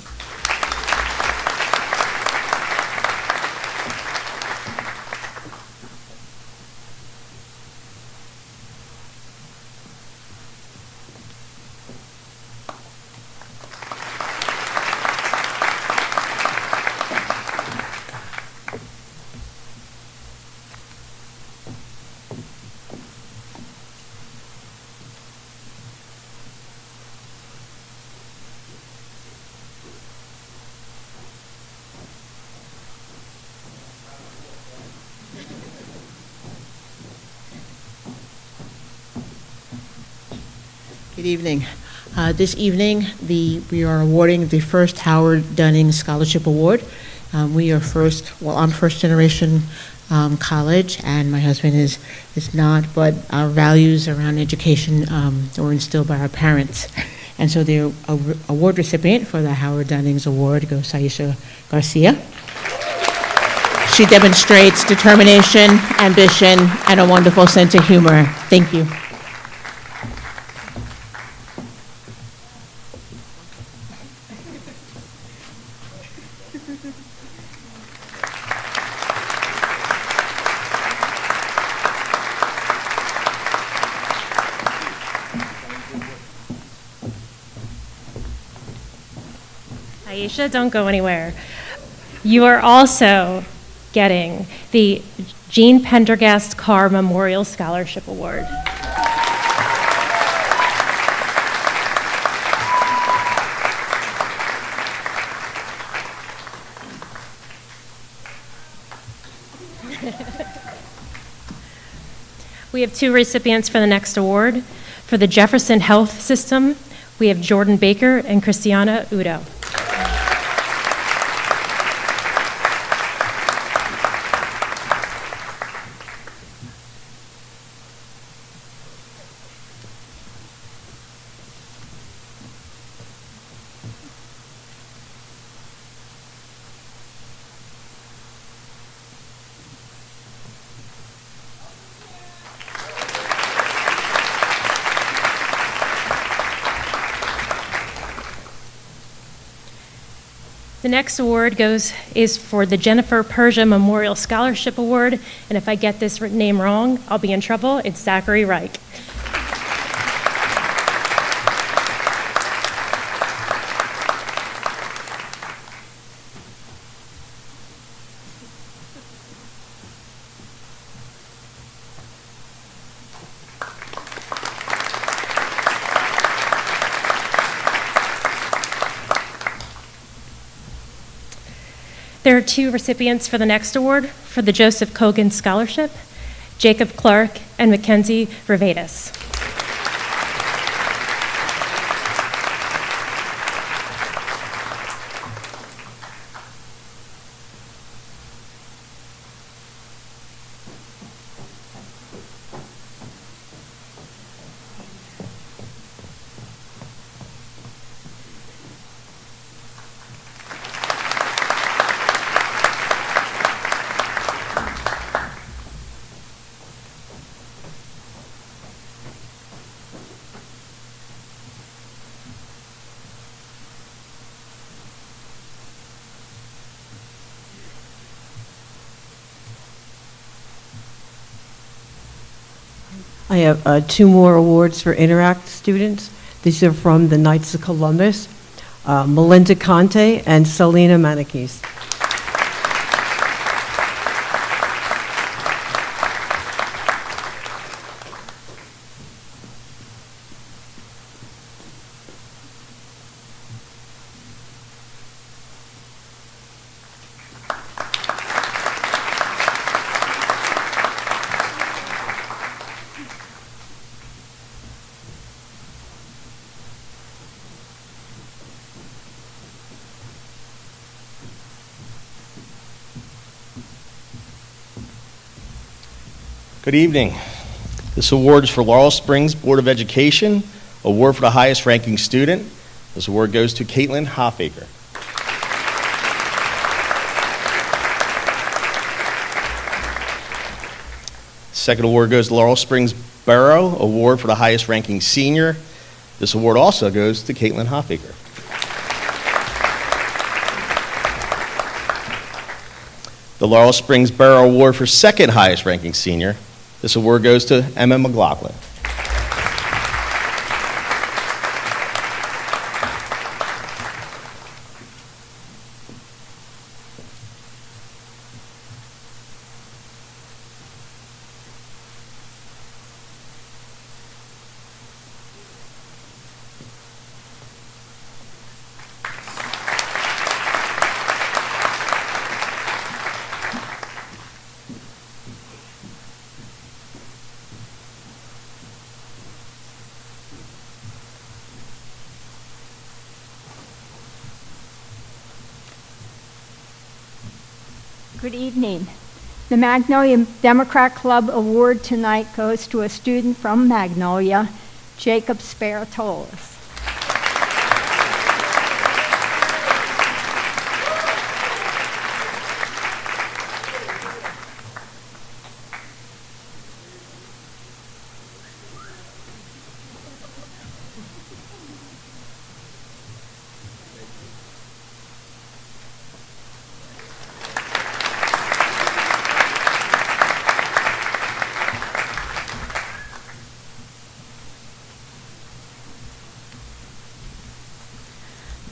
Good evening. This evening, we are awarding the first Howard Dunning Scholarship Award. We are I'm first generation college, and my husband is not, but our values around education were instilled by our parents. And so the award recipient for the Howard Dunning's Award goes to Aisha Garcia. She demonstrates determination, ambition, and a wonderful sense of humor. Thank you. Aisha, don't go anywhere. You are also getting the Jean Pendergast Carr Memorial Scholarship Award. We have two recipients for the next award. For the Jefferson Health System, we have Jordan Baker and Christiana Udo. The next award is for the Jennifer Persia Memorial Scholarship Award, and if I get this name wrong, I'll be in trouble. It's Zachary Reich. There are two recipients for the next award for the Joseph Kogan Scholarship, Jacob Clark and Mackenzie Rivadis. I have two more awards for Interact students. These are from the Knights of Columbus, Melinda Conte and Selena Manikis. Good evening. This award is for Laurel Springs Board of Education, award for the highest ranking student. This award goes to Caitlin Hoffaker. Second award goes to Laurel Springs Borough, award for the highest ranking senior. This award also goes to Caitlin Hoffaker. The Laurel Springs Borough Award for second highest ranking senior. This award goes to Emma McLaughlin. Good evening. The Magnolia Democrat Club Award tonight goes to a student from Magnolia, Jacob Sparatolis.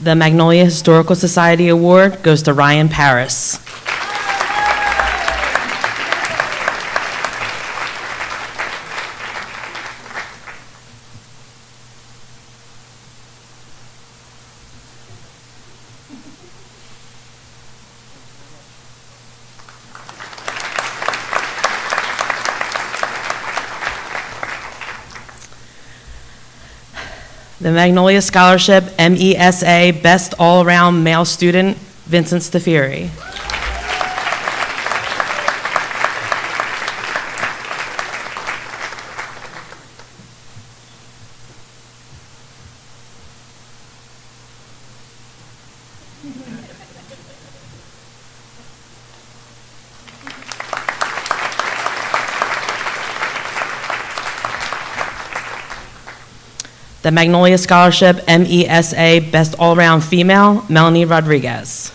The Magnolia Historical Society Award goes to Ryan Paris. The Magnolia Scholarship MESA Best All-Around Male Student, Vincent Stafiri. The Magnolia Scholarship MESA Best All-Around Female, Melanie Rodriguez.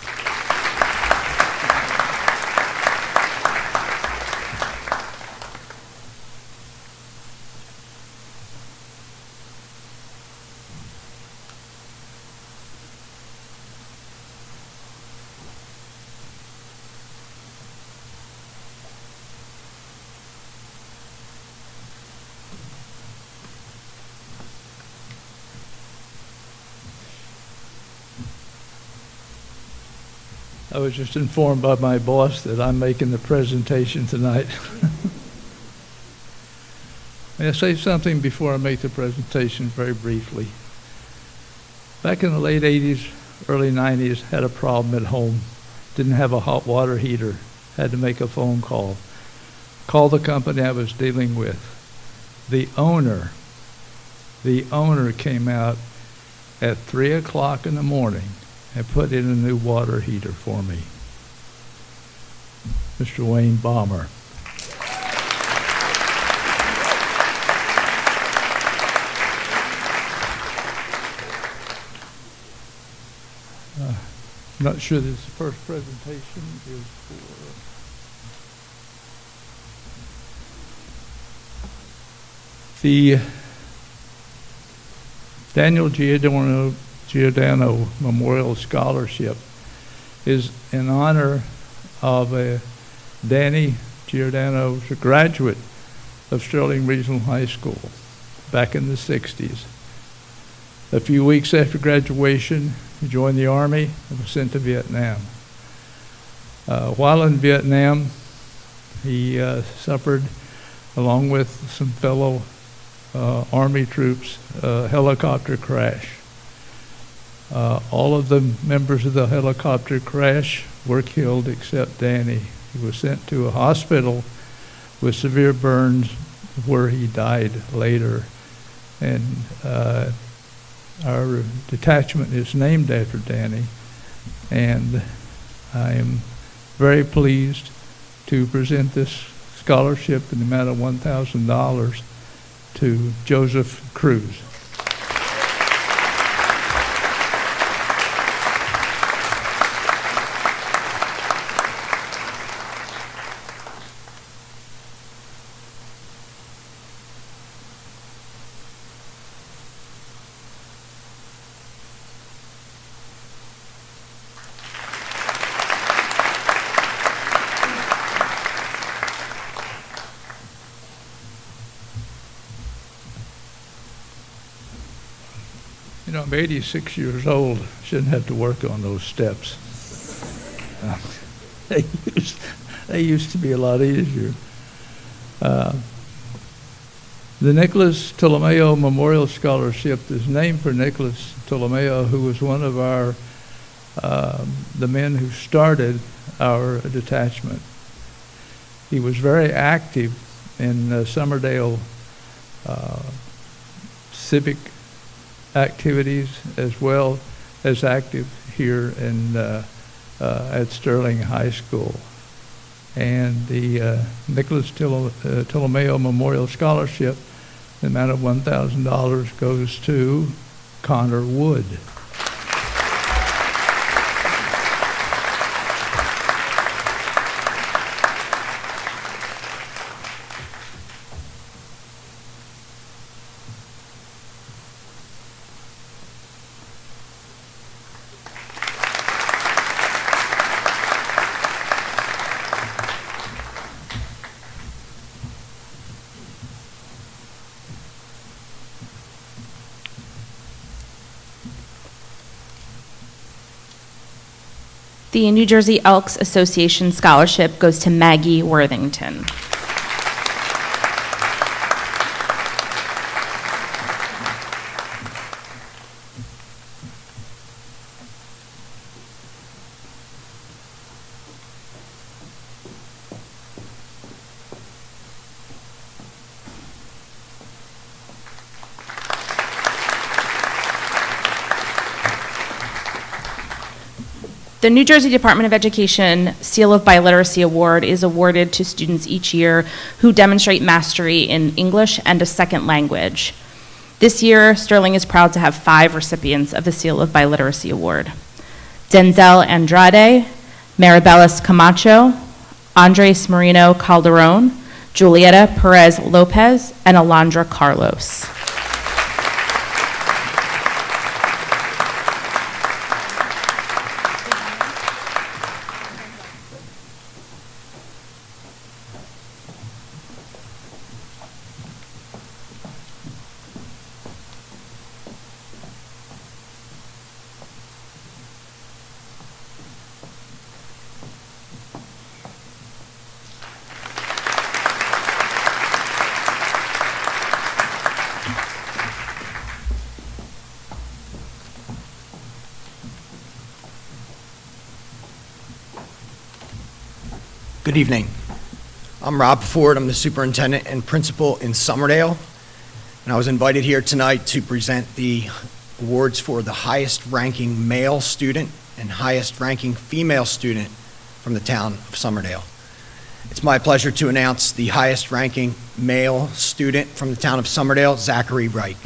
I was just informed by my boss that I'm making the presentation tonight. May I say something before I make the presentation very briefly? Back in the late 80s, early 90s, had a problem at home. Didn't have a hot water heater. Had to make a phone call. Called the company I was dealing with. The owner came out at 3 o'clock in the morning and put in a new water heater for me. Mr. Wayne Balmer. Not sure this first presentation is for... The Daniel Giordano Memorial Scholarship is in honor of Danny Giordano, who's a graduate of Sterling Regional High School back in the 60s. A few weeks after graduation, he joined the Army and was sent to Vietnam. While in Vietnam, he suffered, along with some fellow Army troops, a helicopter crash. All of the members of the helicopter crash were killed except Danny. He was sent to a hospital with severe burns where he died later. And our detachment is named after Danny. And I am very pleased to present this scholarship in the amount of $1,000 to Joseph Cruz. You know, I'm 86 years old. Shouldn't have to work on those steps. They used to be a lot easier. The Nicholas Tolomeo Memorial Scholarship is named for Nicholas Tolomeo, who was one of our the men who started our detachment. He was very active in Summerdale civic activities, as well as active here in at Sterling High School. And the Nicholas Tolomeo Memorial Scholarship, the amount of $1,000 goes to Connor Wood. The New Jersey Elks Association Scholarship goes to Maggie Worthington. The New Jersey Department of Education Seal of Biliteracy Award is awarded to students each year who demonstrate mastery in English and a second language. This year, Sterling is proud to have 5 recipients of the Seal of Biliteracy Award: Denzel Andrade, Maribellis Camacho, Andres Marino Calderon, Julieta Perez Lopez, and Alondra Carlos. Good evening. I'm Rob Ford. I'm the superintendent and principal in Summerdale, and I was invited here tonight to present the awards for the highest ranking male student and highest ranking female student from the town of Summerdale. It's my pleasure to announce the highest ranking male student from the town of Summerdale, Zachary Reich.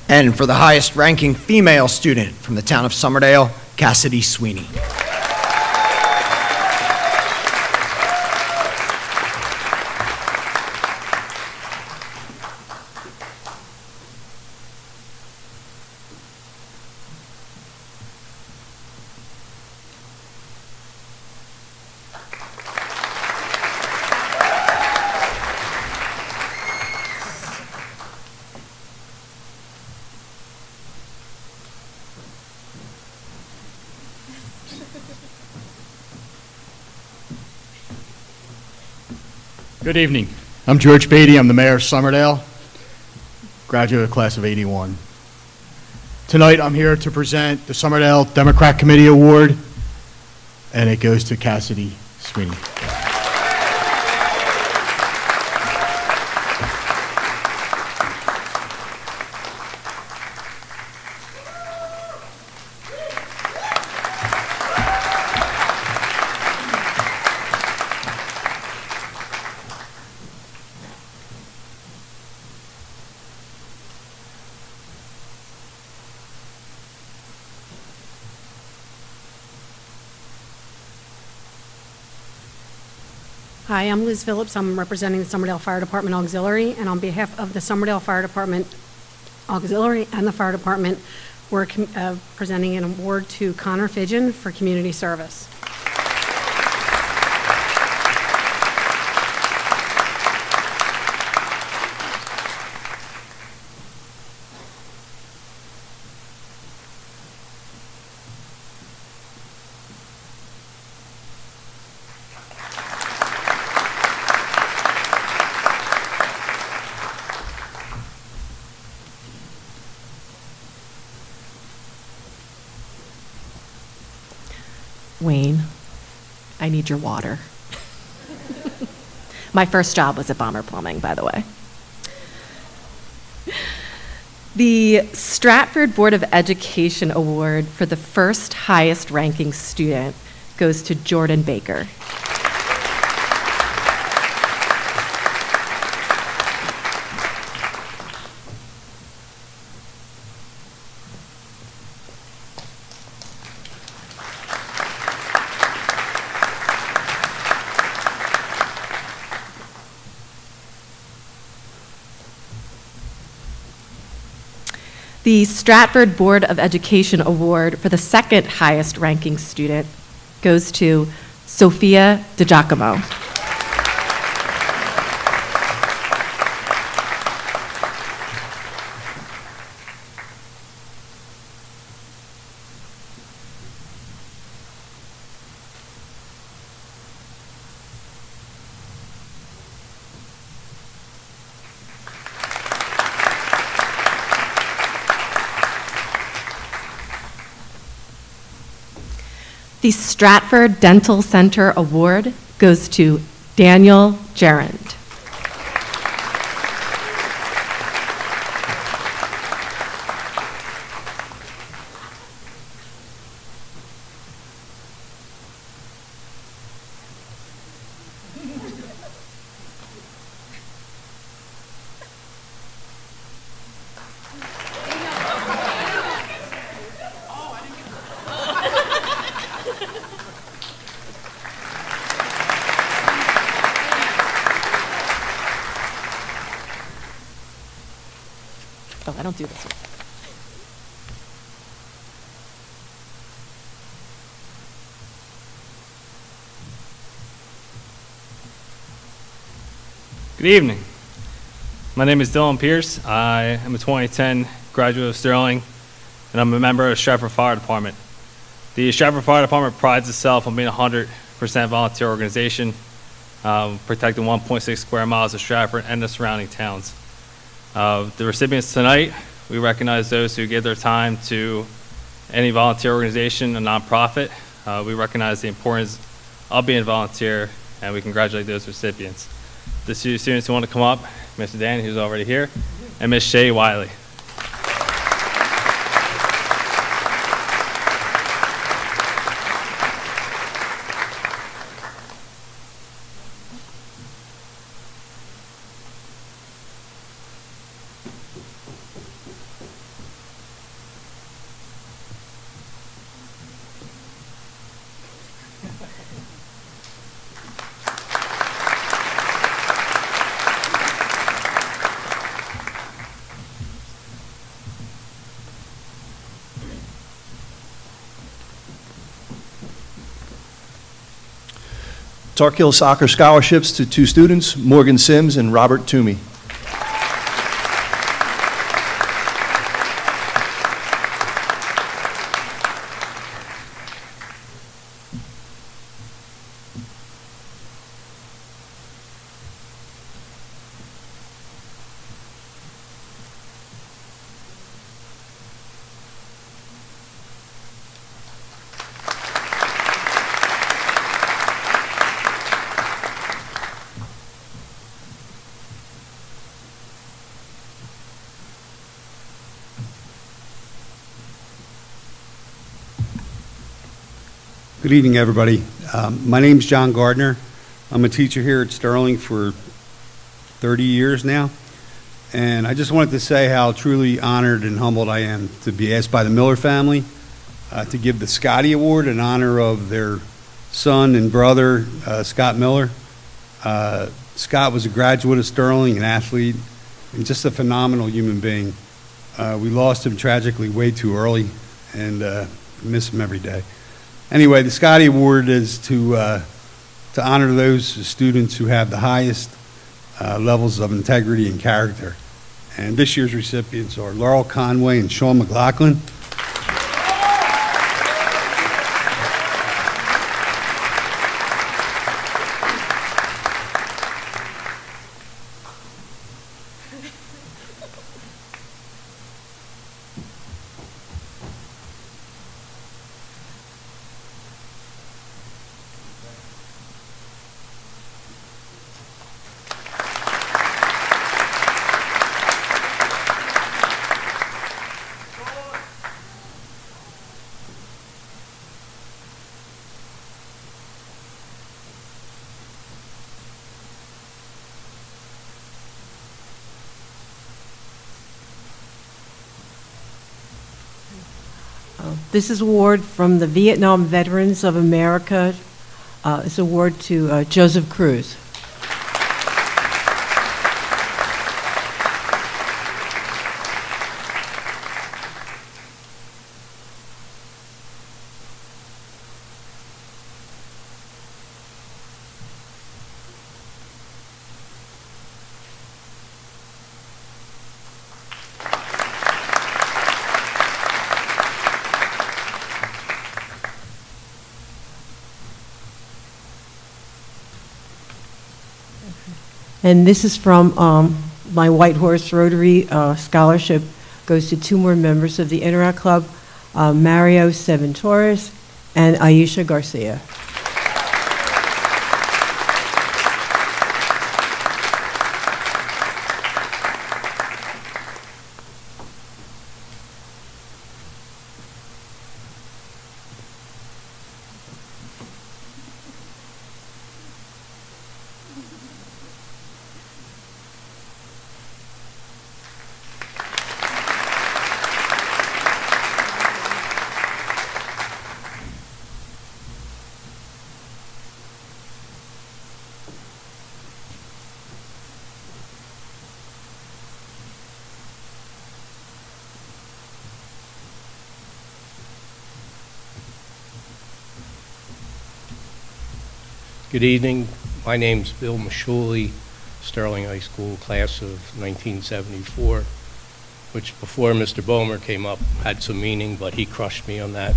And for the highest ranking female student from the town of Summerdale, Cassidy Sweeney. Good evening. I'm George Beatty. I'm the mayor of Summerdale, graduate class of '81. Tonight I'm here to present the Summerdale Democrat Committee Award, and it goes to Cassidy Sweeney. Hi, I'm Liz Phillips. I'm representing the Summerdale Fire Department Auxiliary, and on behalf of the Summerdale Fire Department Auxiliary and the Fire Department, we're presenting an award to Connor Fidgen for community service. Wayne, I need your water. My first job was at Bomber Plumbing, by the way. The Stratford Board of Education Award for the first highest ranking student goes to Jordan Baker. The Stratford Board of Education Award for the second highest ranking student goes to Sophia DiGiacomo. The Stratford Dental Center Award goes to Daniel Gerand. Oh, I don't do this one. Good evening. My name is Dylan Pierce. I am a 2010 graduate of Sterling, and I'm a member of the Stratford Fire Department. The Stratford Fire Department prides itself on being a 100% volunteer organization, protecting 1.6 square miles of Stratford and the surrounding towns. The recipients tonight, we recognize those who give their time to any volunteer organization, a nonprofit. We recognize the importance of being a volunteer, and we congratulate those recipients. The two students who want to come up, Mr. Dan, who's already here, and Ms. Shay Wiley. Tark Hill Soccer Scholarships to two students, Morgan Sims and Robert Toomey. Good evening, everybody. My name's John Gardner. I'm a teacher here at Sterling for 30 years now. And I just wanted to say how truly honored and humbled I am to be asked by the Miller family to give the Scotty Award in honor of their son and brother, Scott Miller. Scott was a graduate of Sterling, an athlete, and just a phenomenal human being. We lost him tragically way too early, and miss him every day. Anyway, the Scotty Award is to honor those students who have the highest levels of integrity and character. And this year's recipients are Laurel Conway and Sean McLaughlin. This is award from the Vietnam Veterans of America. It's award to Joseph Cruz. And this is from my White Horse Rotary scholarship. Goes to 2 more members of the Interact Club, Mario Seventores and Aisha Garcia. Good evening. My name's Bill Mashuli, Sterling High School, class of 1974, which before Mr. Bomer came up had some meaning, but he crushed me on that.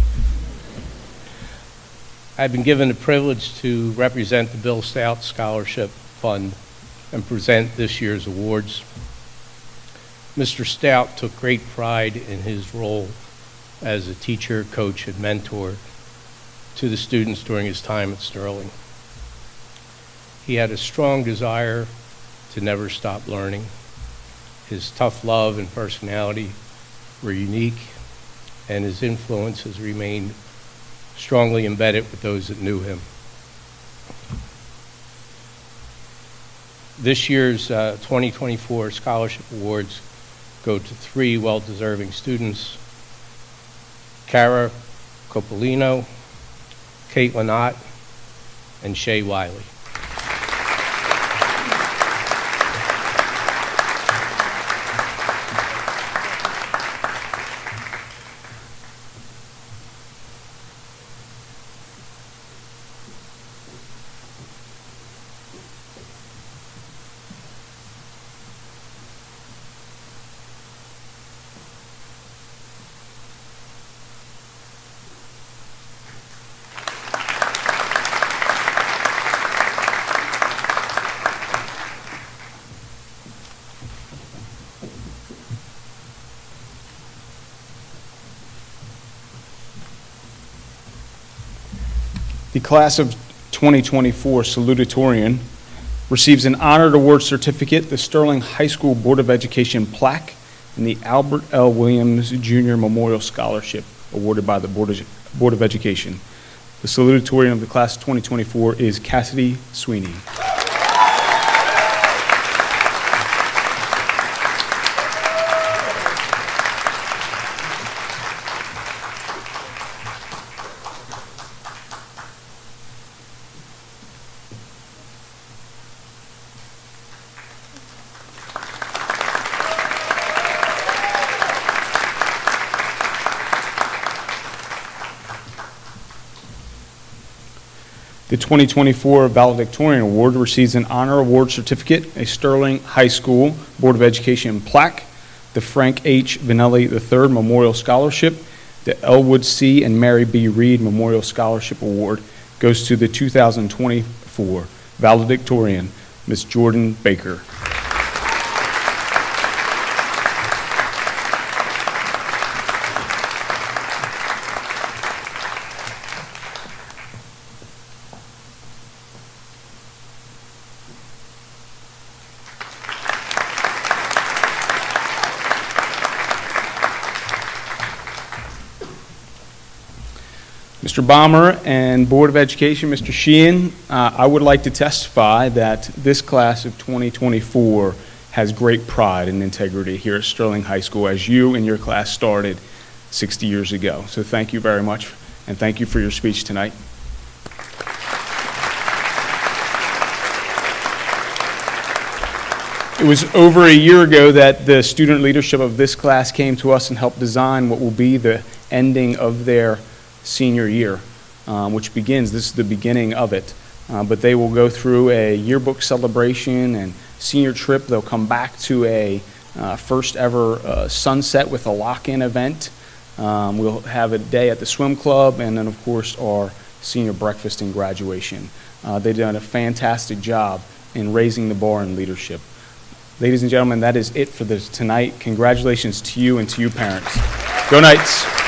I've been given the privilege to represent the Bill Stout Scholarship Fund and present this year's awards. Mr. Stout took great pride in his role as a teacher, coach, and mentor to the students during his time at Sterling. He had a strong desire to never stop learning. His tough love and personality were unique, and his influence has remained strongly embedded with those that knew him. This year's 2024 scholarship awards go to 3 well-deserving students: Cara Coppolino, Caitlin Ott, and Shay Wiley. The class of 2024 salutatorian receives an honored award certificate, the Sterling High School Board of Education plaque, and the Albert L. Williams Jr. Memorial Scholarship awarded by the Board of Education. The salutatorian of the class of 2024 is Cassidy Sweeney. The 2024 Valedictorian Award receives an honor award certificate, a Sterling High School Board of Education plaque, the Frank H. Vanelli III Memorial Scholarship, the Elwood C. and Mary B. Reed Memorial Scholarship Award goes to the 2024 Valedictorian, Ms. Jordan Baker. Mr. Balmer and Board of Education, Mr. Sheehan, I would like to testify that this class of 2024 has great pride and integrity here at Sterling High School as you and your class started 60 years ago. So thank you very much, and thank you for your speech tonight. It was over a year ago that the student leadership of this class came to us and helped design what will be the ending of their senior year, which begins, this is the beginning of it. But they will go through a yearbook celebration and senior trip. They'll come back to a first ever sunset with a lock-in event. We'll have a day at the swim club, and then of course our senior breakfast and graduation. They've done a fantastic job in raising the bar in leadership. Ladies and gentlemen, that is it for tonight. Congratulations to you and to you parents. Go Knights.